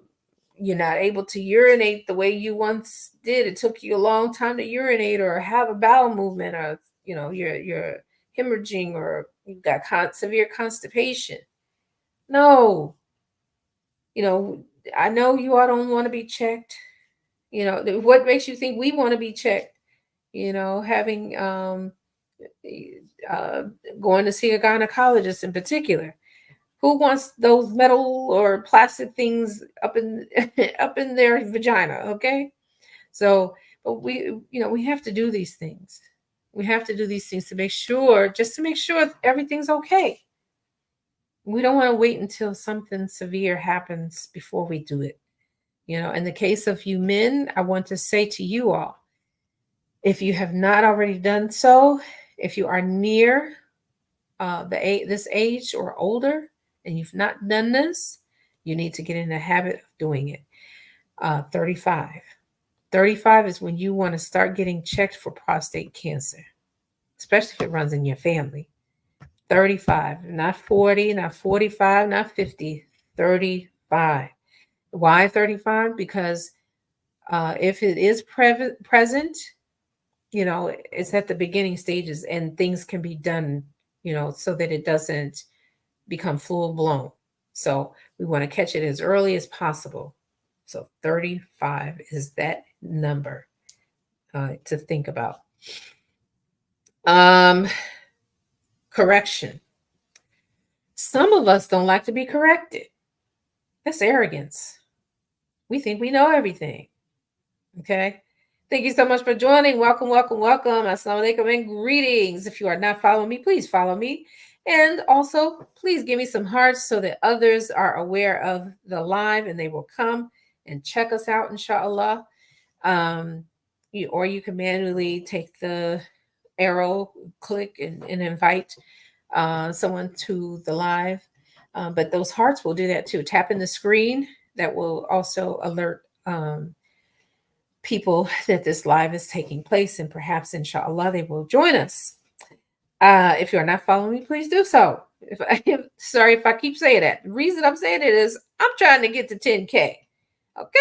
you're not able to urinate the way you once did. It took you a long time to urinate or have a bowel movement, or you're hemorrhaging, or you've got severe constipation. No, I know you all don't want to be checked. What makes you think we want to be checked? Having uh, going to see a gynecologist in particular. Who wants those metal or plastic things up in up in their vagina? Okay, so but we have to do these things. We have to do these things to make sure, just to make sure everything's okay. We don't want to wait until something severe happens before we do it. In the case of you men, I want to say to you all, if you have not already done so, if you are near this age or older, and you've not done this, you need to get in the habit of doing it. 35. 35 is when you want to start getting checked for prostate cancer, especially if it runs in your family. 35, not 40, not 45, not 50, 35. Why 35? Because if it is present, it's at the beginning stages and things can be done, so that it doesn't become full blown. So we want to catch it as early as possible. So 35 is that number to think about. Correction. Some of us don't like to be corrected. That's arrogance. We think we know everything. Okay. Thank you so much for joining. Welcome, welcome, welcome. Assalamu alaikum and greetings. If you are not following me, please follow me. And also, please give me some hearts so that others are aware of the live and they will come and check us out, inshallah. Or you can manually take the arrow, click, and invite someone to the live. But those hearts will do that too. Tap in the screen. That will also alert people that this live is taking place, and perhaps, inshallah, they will join us. If you are not following me, please do so. Sorry if I keep saying that. The reason I'm saying it is I'm trying to get to 10K. Okay?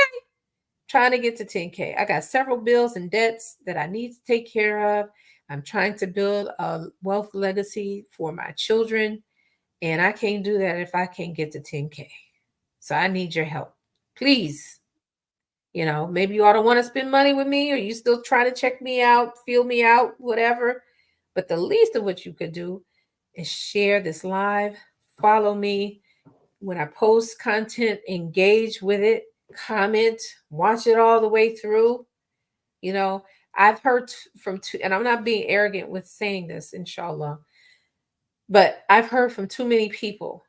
Trying to get to 10K. I got several bills and debts that I need to take care of. I'm trying to build a wealth legacy for my children, and I can't do that if I can't get to 10K. So I need your help. Please. Maybe you all don't want to spend money with me, or you still trying to check me out, feel me out, whatever. But the least of what you could do is share this live, follow me. When I post content, engage with it, comment, watch it all the way through. I've heard from two, and I'm not being arrogant with saying this, inshallah, but I've heard from too many people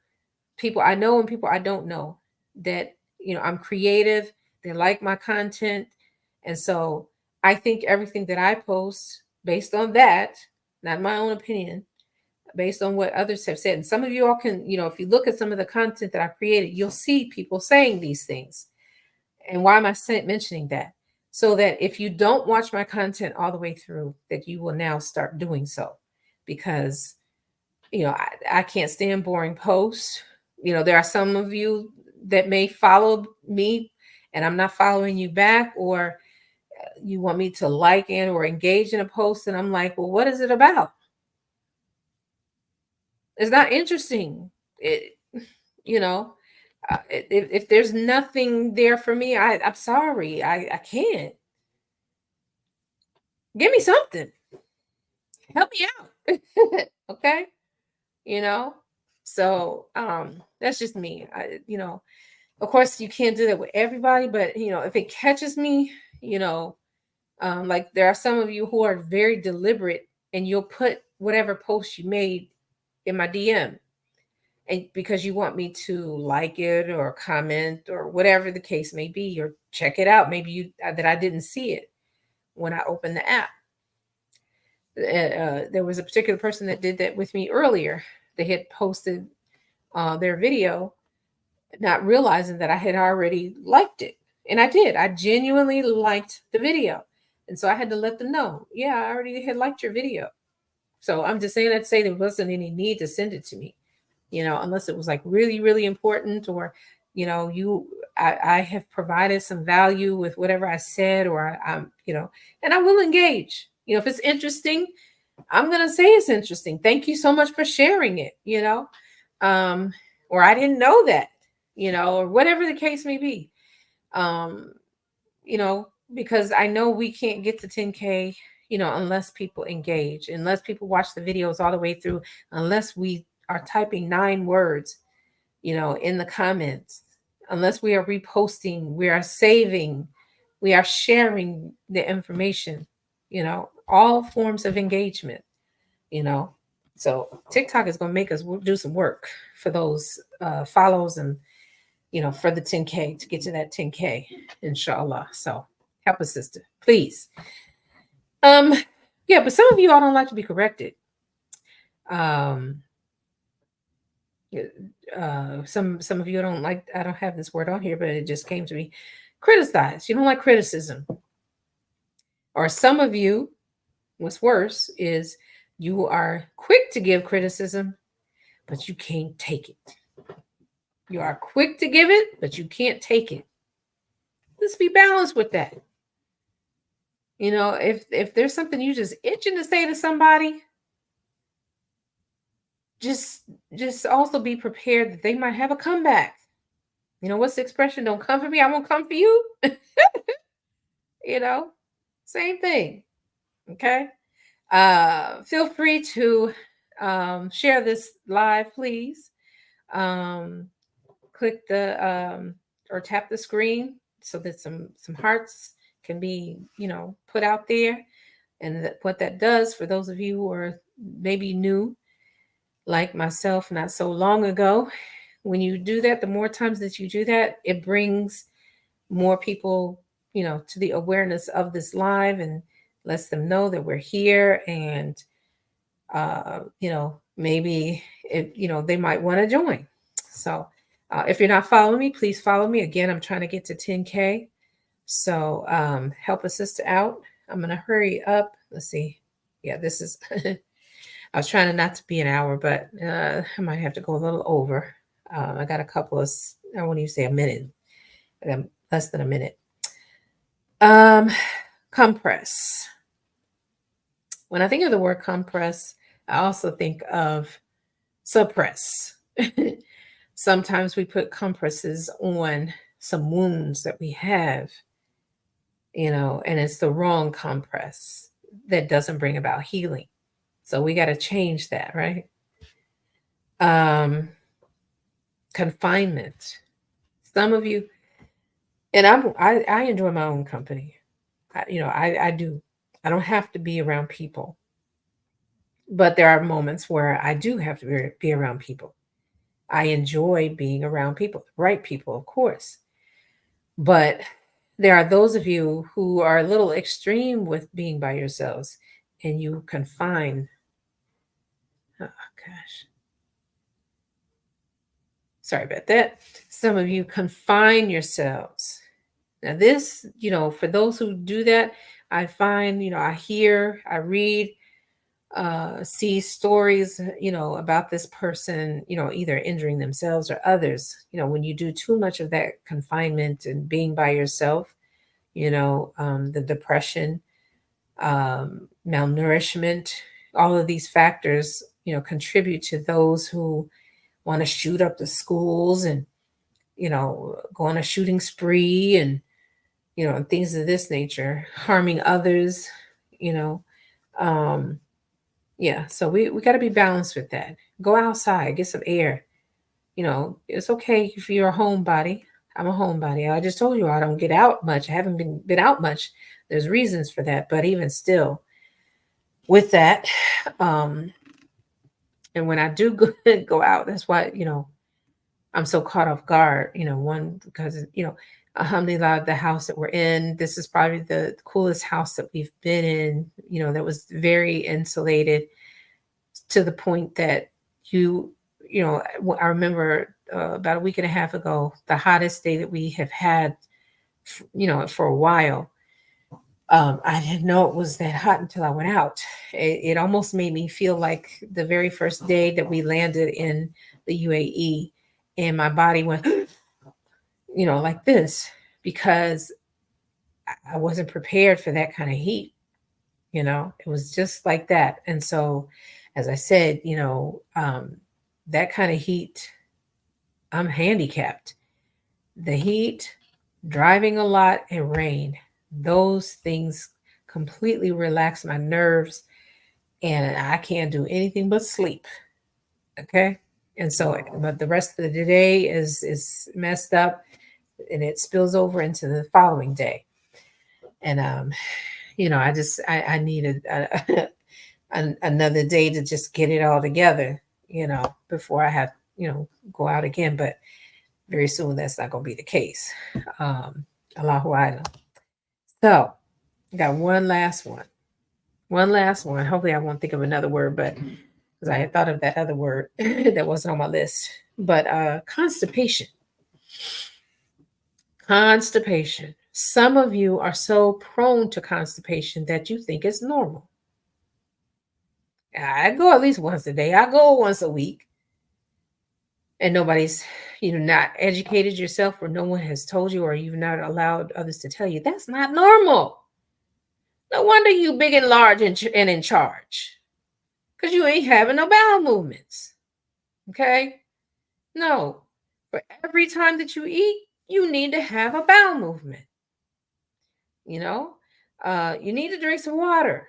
I know and people I don't know, that, I'm creative, they like my content. And so I think everything that I post based on that, not my own opinion, based on what others have said. And some of you all can, if you look at some of the content that I created, you'll see people saying these things. And why am I mentioning that? So that if you don't watch my content all the way through, that you will now start doing so. Because, I can't stand boring posts. There are some of you that may follow me and I'm not following you back, or you want me to like it or engage in a post. And I'm like, well, what is it about? It's not interesting. It, you know, if there's nothing there for me, I'm sorry. I can't. Give me something. Help me out. Okay. You know? So that's just me. Of course you can't do that with everybody, but if it catches me, like there are some of you who are very deliberate, and you'll put whatever post you made in my DM, and because you want me to like it or comment or whatever the case may be, or check it out. Maybe you that I didn't see it when I opened the app. There was a particular person that did that with me earlier. They had posted their video, not realizing that I had already liked it. And I did. I genuinely liked the video. And so I had to let them know, yeah, I already had liked your video. So I'm just saying that to say there wasn't any need to send it to me, unless it was like really, really important, or, I have provided some value with whatever I said, or and I will engage. If it's interesting, I'm going to say it's interesting. Thank you so much for sharing it, um, or I didn't know that, or whatever the case may be. Um, because I know we can't get to 10K, unless people engage, unless people watch the videos all the way through, unless we are typing 9 words, in the comments, unless we are reposting, we are saving, we are sharing the information, all forms of engagement, you know. So TikTok is going to make us do some work for those follows, and for the 10K, to get to that 10K, inshallah. So help a sister, please. Um, yeah, but some of you all don't like to be corrected. Um, some of you don't like. I don't have this word on here, but it just came to me. Criticize. You don't like criticism, or some of you. What's worse is you are quick to give criticism, but you can't take it. You are quick to give it, but you can't take it. Let's be balanced with that. If there's something you just itching to say to somebody, just just also be prepared that they might have a comeback. What's the expression? Don't come for me, I won't come for you. you know, Same thing. Okay. Feel free to share this live, please. Um, Click the or tap the screen so that some hearts can be put out there. And what that does for those of you who are maybe new, like myself, not so long ago, when you do that, the more times that you do that, it brings more people, to the awareness of this live, and lets them know that we're here. And maybe they might want to join. So if you're not following me, please follow me. Again, I'm trying to get to 10K. So help a sister out. I'm going to hurry up. Let's see. Yeah, this is, I was trying to not to be an hour, but I might have to go a little over. I got a couple of, I won't even say a minute, less than a minute. Um, Compress. When I think of the word compress, I also think of suppress. Sometimes we put compresses on some wounds that we have, and it's the wrong compress that doesn't bring about healing. So we got to change that, right? Confinement. Some of you, and I enjoy my own company. I do. I don't have to be around people, but there are moments where I do have to be around people. I enjoy being around people, right people, of course. But there are those of you who are a little extreme with being by yourselves and you confine, oh gosh, sorry about that. Some of you confine yourselves. Now, this, for those who do that, I find, I hear, I read, see stories, about this person, either injuring themselves or others. When you do too much of that confinement and being by yourself, the depression, malnourishment, all of these factors, contribute to those who want to shoot up the schools and, go on a shooting spree and, things of this nature, harming others, you know. Um, yeah, so we got to be balanced with that. Go outside, get some air. It's okay if you're a homebody. I'm a homebody. I just told you I don't get out much. I haven't been out much. There's reasons for that, but even still, with that, um, and when I do go out, that's why I'm so caught off guard. One because alhamdulillah, the house that we're in, this is probably the coolest house that we've been in. That was very insulated to the point that you I remember about a week and a half ago, the hottest day that we have had, for a while. I didn't know it was that hot until I went out. It almost made me feel like the very first day that we landed in the UAE, and my body went, like this, because I wasn't prepared for that kind of heat. It was just like that. And so, as I said, that kind of heat, I'm handicapped. The heat, driving a lot, and rain, those things completely relax my nerves, and I can't do anything but sleep. Okay. And so, but the rest of the day is messed up, and it spills over into the following day. And I needed another day to just get it all together, before I have, go out again. But very soon that's not going to be the case. Allahu Alam. So, I got one last one. One last one. Hopefully, I won't think of another word, but because I had thought of that other word that wasn't on my list. But constipation. Constipation. Some of you are so prone to constipation that you think it's normal. I go at least once a day. I go once a week. And nobody's, not educated yourself, or no one has told you, or you've not allowed others to tell you that's not normal. No wonder you big and large and in charge, because you ain't having no bowel movements. Okay? No. For every time that you eat, you need to have a bowel movement. You need to drink some water.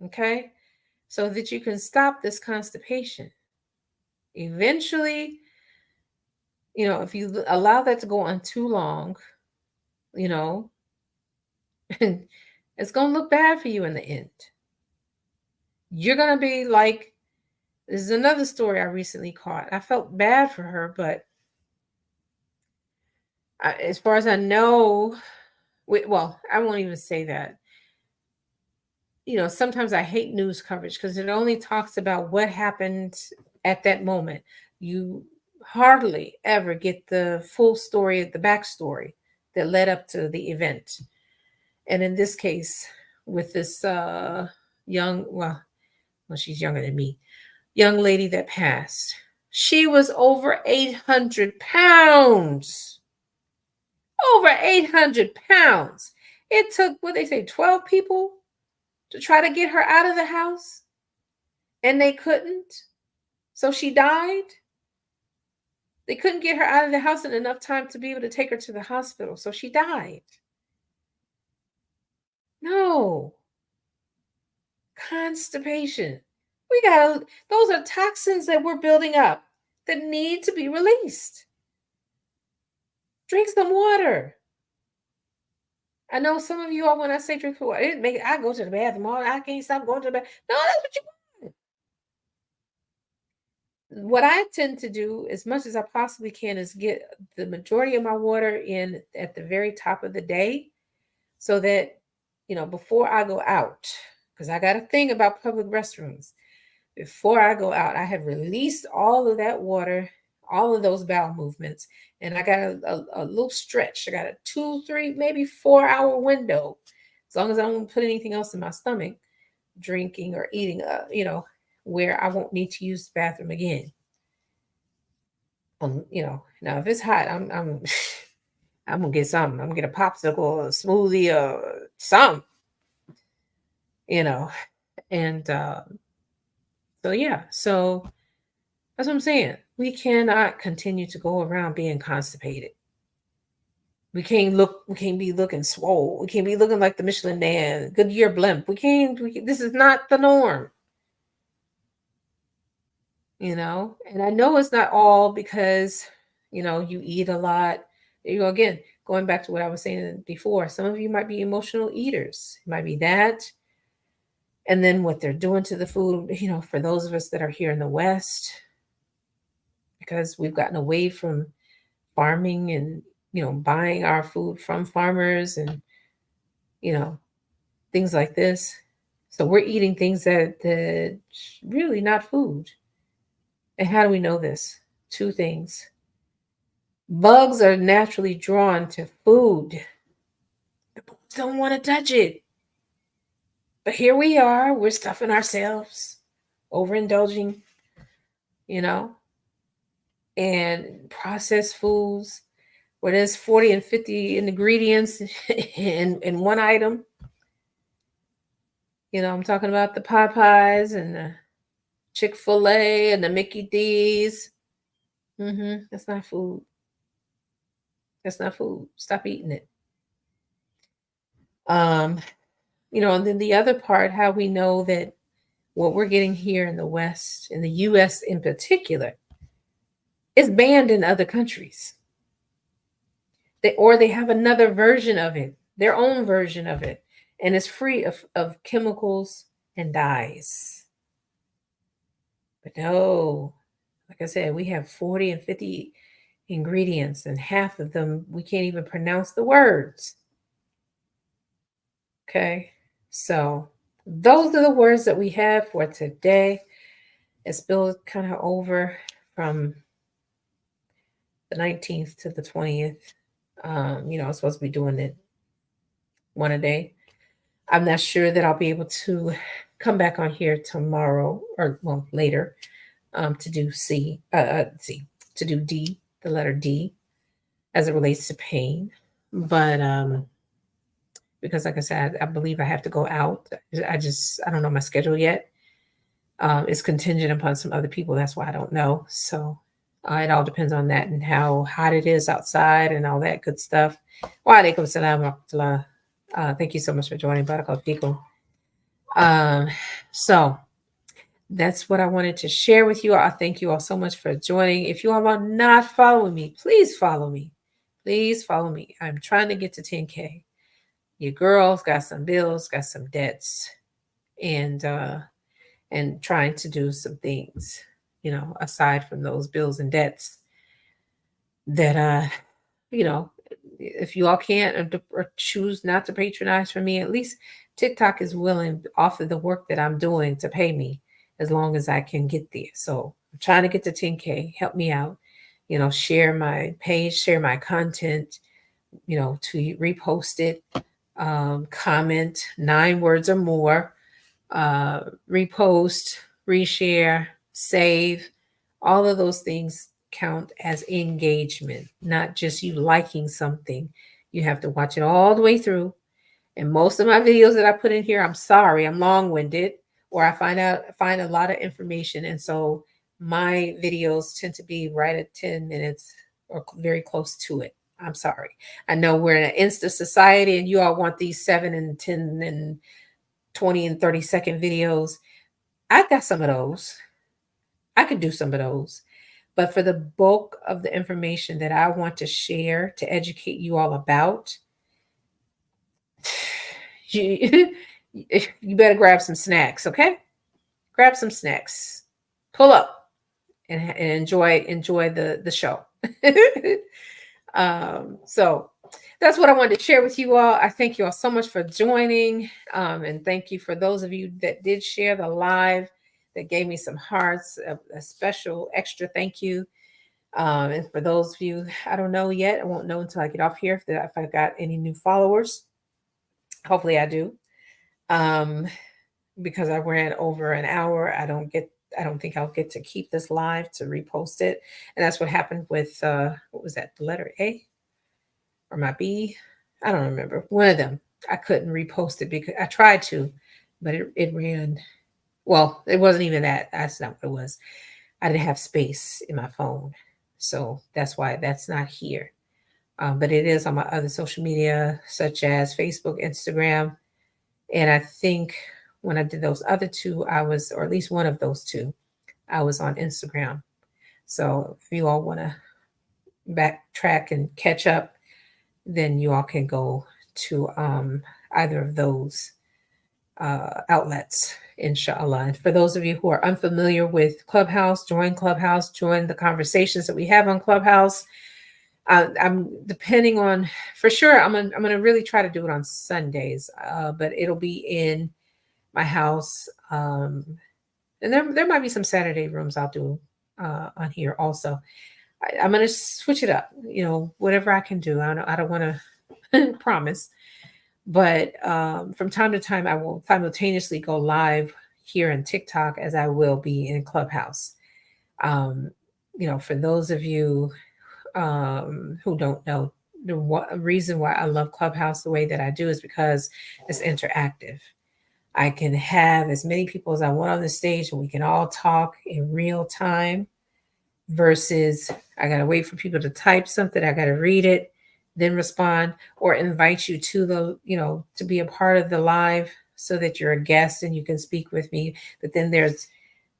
Okay? So that you can stop this constipation. Eventually, if you allow that to go on too long, you know, it's going to look bad for you in the end. You're going to be like, this is another story I recently caught. I felt bad for her, but as far as I know, well, I won't even say that. Sometimes I hate news coverage because it only talks about what happened at that moment. You hardly ever get the full story, the backstory that led up to the event. And in this case, with this young, well, she's younger than me, young lady that passed, she was over 800 pounds. Over 800 pounds. It took, what they say, 12 people to try to get her out of the house, and they couldn't. So she died. They couldn't get her out of the house in enough time to be able to take her to the hospital. So she died. No. Constipation. Those are toxins that we're building up that need to be released. Drink some water. I know some of you all, when I say drink water, I go to the bathroom. I can't stop going to the bathroom. No, that's what you want. What I tend to do as much as I possibly can is get the majority of my water in at the very top of the day so that, before I go out, because I got a thing about public restrooms. Before I go out, I have released all of that water, all of those bowel movements, and I got a little stretch. I got a 2, 3, maybe 4 hour window, as long as I don't put anything else in my stomach, drinking or eating, where I won't need to use the bathroom again. Now if it's hot, I'm I'm gonna get something. I'm gonna get a popsicle, a smoothie, or something, you know. And so yeah, so that's what I'm saying. We cannot continue to go around being constipated. We can't be looking swole. We can't be looking like the Michelin Man, Goodyear blimp. This is not the norm, And I know it's not all because, you eat a lot. Again, going back to what I was saying before, some of you might be emotional eaters. It might be that. And then what they're doing to the food, for those of us that are here in the West, because we've gotten away from farming and, buying our food from farmers and, you know, things like this. So we're eating things that really not food. And how do we know this? Two things. Bugs are naturally drawn to food. The bugs don't want to touch it. But here we are, we're stuffing ourselves, overindulging, you know, and processed foods where there's 40 and 50 ingredients in one item. I'm talking about the Popeyes and the Chick-fil-A and the Mickey D's. That's not food. That's not food. Stop eating it. Um, and then the other part, how we know that what we're getting here in the West, in the US in particular, is banned in other countries. They have another version of it, their own version of it, and it's free of chemicals and dyes. But no, like I said, we have 40 and 50 ingredients, and half of them we can't even pronounce the words. Okay, so those are the words that we have for today. It's spilled kind of over from the 19th to the 20th. I'm supposed to be doing it one a day. I'm not sure that I'll be able to come back on here tomorrow or later to do to do D, the letter D, as it relates to pain. But because like I said, I believe I have to go out. I don't know my schedule yet. It's contingent upon some other people. That's why I don't know. So it all depends on that and how hot it is outside and all that good stuff. Wa alaikum salam wa rahmatullah. Thank you so much for joining. Barakallahu fikum. So that's what I wanted to share with you. I thank you all so much for joining. If you all are not following me, please follow me. Please follow me. I'm trying to get to 10K. Your girl's got some bills, got some debts, and trying to do some things, aside from those bills and debts that if you all can't or choose not to patronize for me, at least TikTok is willing to offer the work that I'm doing to pay me as long as I can get there. So I'm trying to get to 10K. Help me out. Share my page, share my content, to repost it, comment 9 words or more, repost, reshare, save. All of those things count as engagement, not just you liking something. You have to watch it all the way through. And most of my videos that I put in here, I'm sorry, I'm long-winded, or I find a lot of information. And so my videos tend to be right at 10 minutes or very close to it. I'm sorry. I know we're in an Insta society and you all want these 7 and 10 and 20 and 30-second videos. I got some of those. I could do some of those. But for the bulk of the information that I want to share to educate you all about, you, you better grab some snacks, okay? Grab some snacks, pull up, and enjoy the show. So that's what I wanted to share with you all. I thank you all so much for joining, and thank you for those of you that did share the live, that gave me some hearts. A special extra thank you. And for those of you, I don't know yet. I won't know until I get off here if I got any new followers. Hopefully, I do. Um, because I ran over an hour, I don't think I'll get to keep this live to repost it. And that's what happened with what was that, the letter A or my B? I don't remember. One of them. I couldn't repost it because I tried to, but it ran. Well, it wasn't even that. That's not what it was. I didn't have space in my phone. So that's why that's not here. But it is on my other social media, such as Facebook, Instagram. And I think when I did those other two, I was, or at least one of those two, I was on Instagram. So if you all want to backtrack and catch up, then you all can go to either of those outlets, inshallah. And for those of you who are unfamiliar with Clubhouse, join the conversations that we have on Clubhouse. I'm depending on, for sure, I'm gonna really try to do it on Sundays, but it'll be in my house. And there might be some Saturday rooms I'll do on here also. I'm gonna switch it up, whatever I can do. I don't want to promise, but from time to time I will simultaneously go live here in TikTok as I will be in Clubhouse. Um, for those of you who don't know, the reason why I love Clubhouse the way that I do is because it's interactive. I can have as many people as I want on the stage and we can all talk in real time versus I got to wait for people to type something. I got to read it, then respond or invite you to to be a part of the live so that you're a guest and you can speak with me. But then there's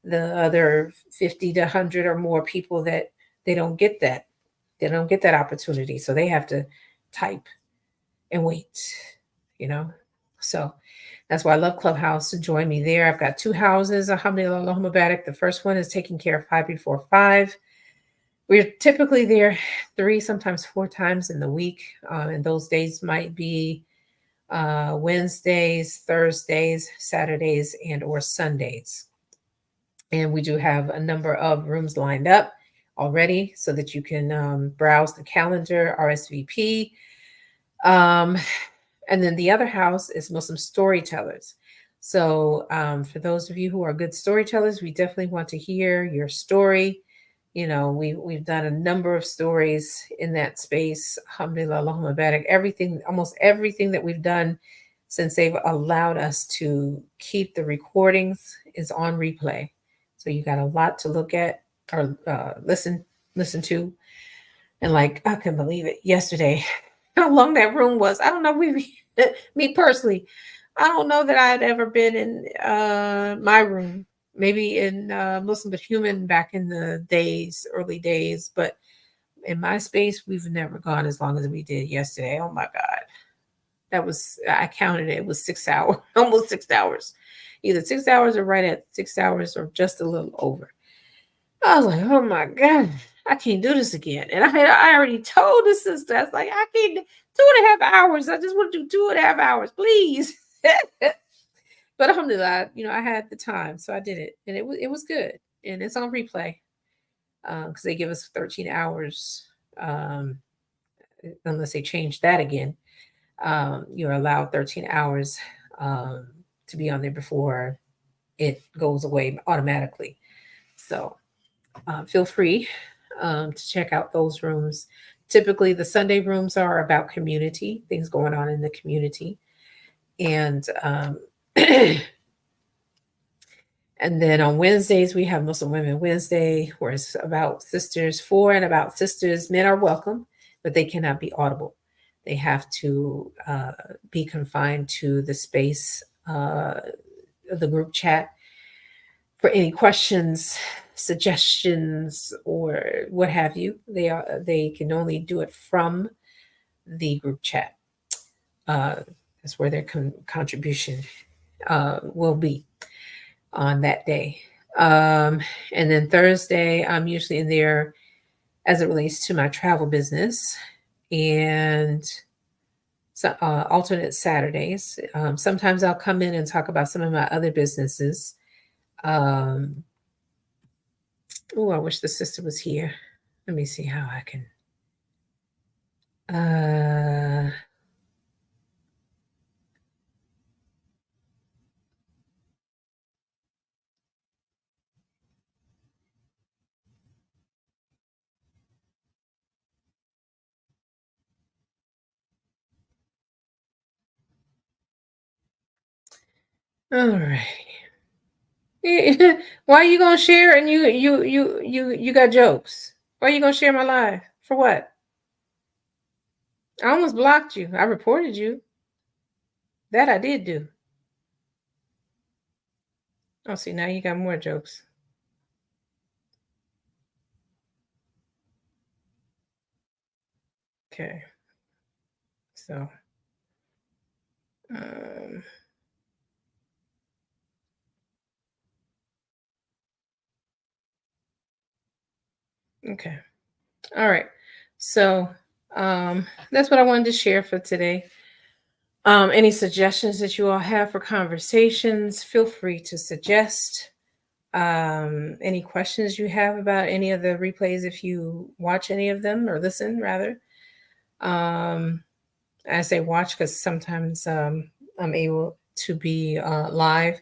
the other 50 to 100 or more people that they don't get that. They don't get that opportunity. So they have to type and wait, you know? So that's why I love Clubhouse. Join me there. I've got two houses. Alhamdulillah, Allahumma barak. The first one is taking care of 5 before 5. We're typically there 3, sometimes 4 times in the week. And those days might be Wednesdays, Thursdays, Saturdays, and or Sundays. And we do have a number of rooms lined up already so that you can browse the calendar, RSVP. And then the other house is Muslim storytellers. So for those of you who are good storytellers, we definitely want to hear your story. We've done a number of stories in that space. Alhamdulillah, Allahumma barak. Almost everything that we've done since they've allowed us to keep the recordings is on replay. So you got a lot to look at or listen to. And like, I couldn't believe it yesterday, how long that room was. I don't know. Me personally, I don't know that I had ever been in my room, maybe in Muslim but Human back in the early days. But in my space, we've never gone as long as we did yesterday. Oh my God. I counted it. It was 6 hours, almost 6 hours. Either 6 hours or right at 6 hours or just a little over. I was like, oh my God, I can't do this again. And I already told the sister, I was like, I can't 2.5 hours. I just want to do 2.5 hours, please. But alhamdulillah, I had the time, so I did it, and it was good, and it's on replay because they give us 13 hours, unless they change that again. You're allowed 13 hours to be on there before it goes away automatically. So feel free to check out those rooms. Typically, the Sunday rooms are about community, things going on in the community. And and then on Wednesdays, we have Muslim Women Wednesday, where it's about sisters for and about sisters. Men are welcome, but they cannot be audible. They have to be confined to the space of the group chat for any questions, suggestions, or what have you. They can only do it from the group chat. That's where their contribution will be on that day. Um, and then Thursday, I'm usually in there as it relates to my travel business, and so alternate Saturdays. Sometimes I'll come in and talk about some of my other businesses. Um, oh, I wish the sister was here. Let me see how I can. Uh, all right. Why are you gonna share and you got jokes? Why are you gonna share my live? For what? I almost blocked you. I reported you. That I did do. Oh, see, now you got more jokes. Okay. So, um, okay. All right. So, that's what I wanted to share for today. Any suggestions that you all have for conversations, feel free to suggest. Any questions you have about any of the replays, if you watch any of them or listen, rather. Um, I say watch because sometimes I'm able to be live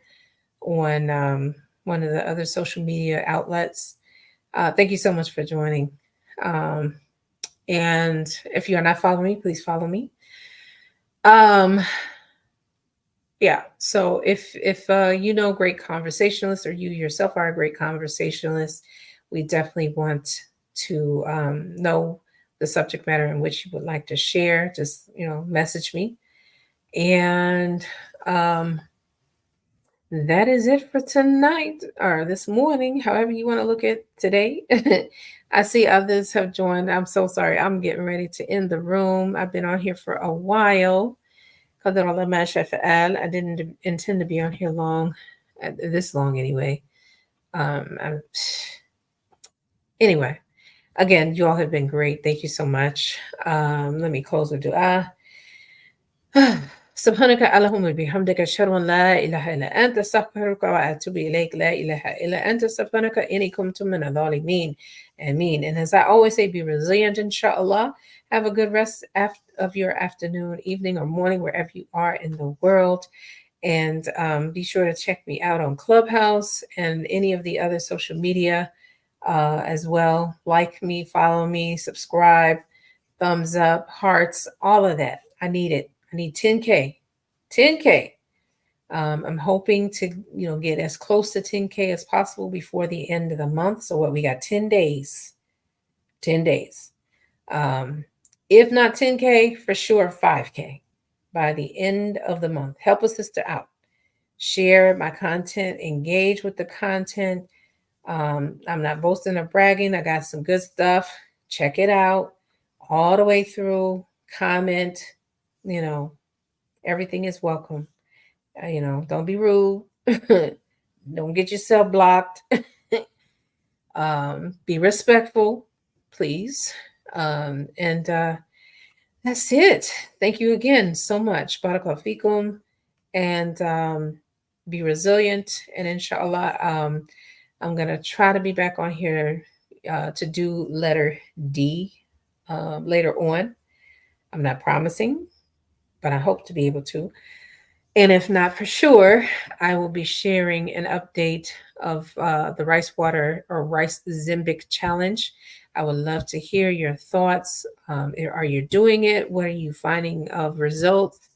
on one of the other social media outlets. Thank you so much for joining. Um, and if you are not following me, please follow me. Um, yeah. So if you know great conversationalists, or you yourself are a great conversationalist, we definitely want to know the subject matter in which you would like to share. Just message me. And um, that is it for tonight or this morning, however you want to look at today. I see others have joined. I'm so sorry. I'm getting ready to end the room. I've been on here for a while. قدر الله ما شاء فعل. I didn't intend to be on here long, this long anyway. Anyway, again, you all have been great. Thank you so much. Let me close with dua. سبحانك اللهم بحمدك أشهد أن لا إله إلا أنت أستغفرك وأتوب إليك لا إله إلا أنت سبحانك إني كنت من الظالمين. Ameen. And as I always say, be resilient, inshallah. Have a good rest of your afternoon, evening, or morning, wherever you are in the world. And be sure to check me out on Clubhouse and any of the other social media as well. Like me, follow me, subscribe, thumbs up, hearts, all of that. I need it. I need 10K. 10K. I'm hoping to, get as close to 10K as possible before the end of the month. So what we got 10 days. 10 days. If not 10K, for sure 5K by the end of the month. Help a sister out. Share my content, engage with the content. I'm not boasting or bragging. I got some good stuff. Check it out all the way through. Comment, everything is welcome. Don't be rude. Don't get yourself blocked. Be respectful, please. And that's it. Thank you again so much. Barakallahu fikum. And be resilient. And inshallah, I'm going to try to be back on here to do letter D later on. I'm not promising, but I hope to be able to. And if not, for sure, I will be sharing an update of the rice water or rice Zimbic challenge. I would love to hear your thoughts. Are you doing it? What are you finding of results?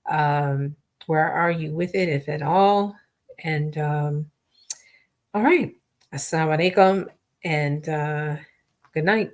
Where are you with it, if at all? And all right. Assalamu alaikum and good night.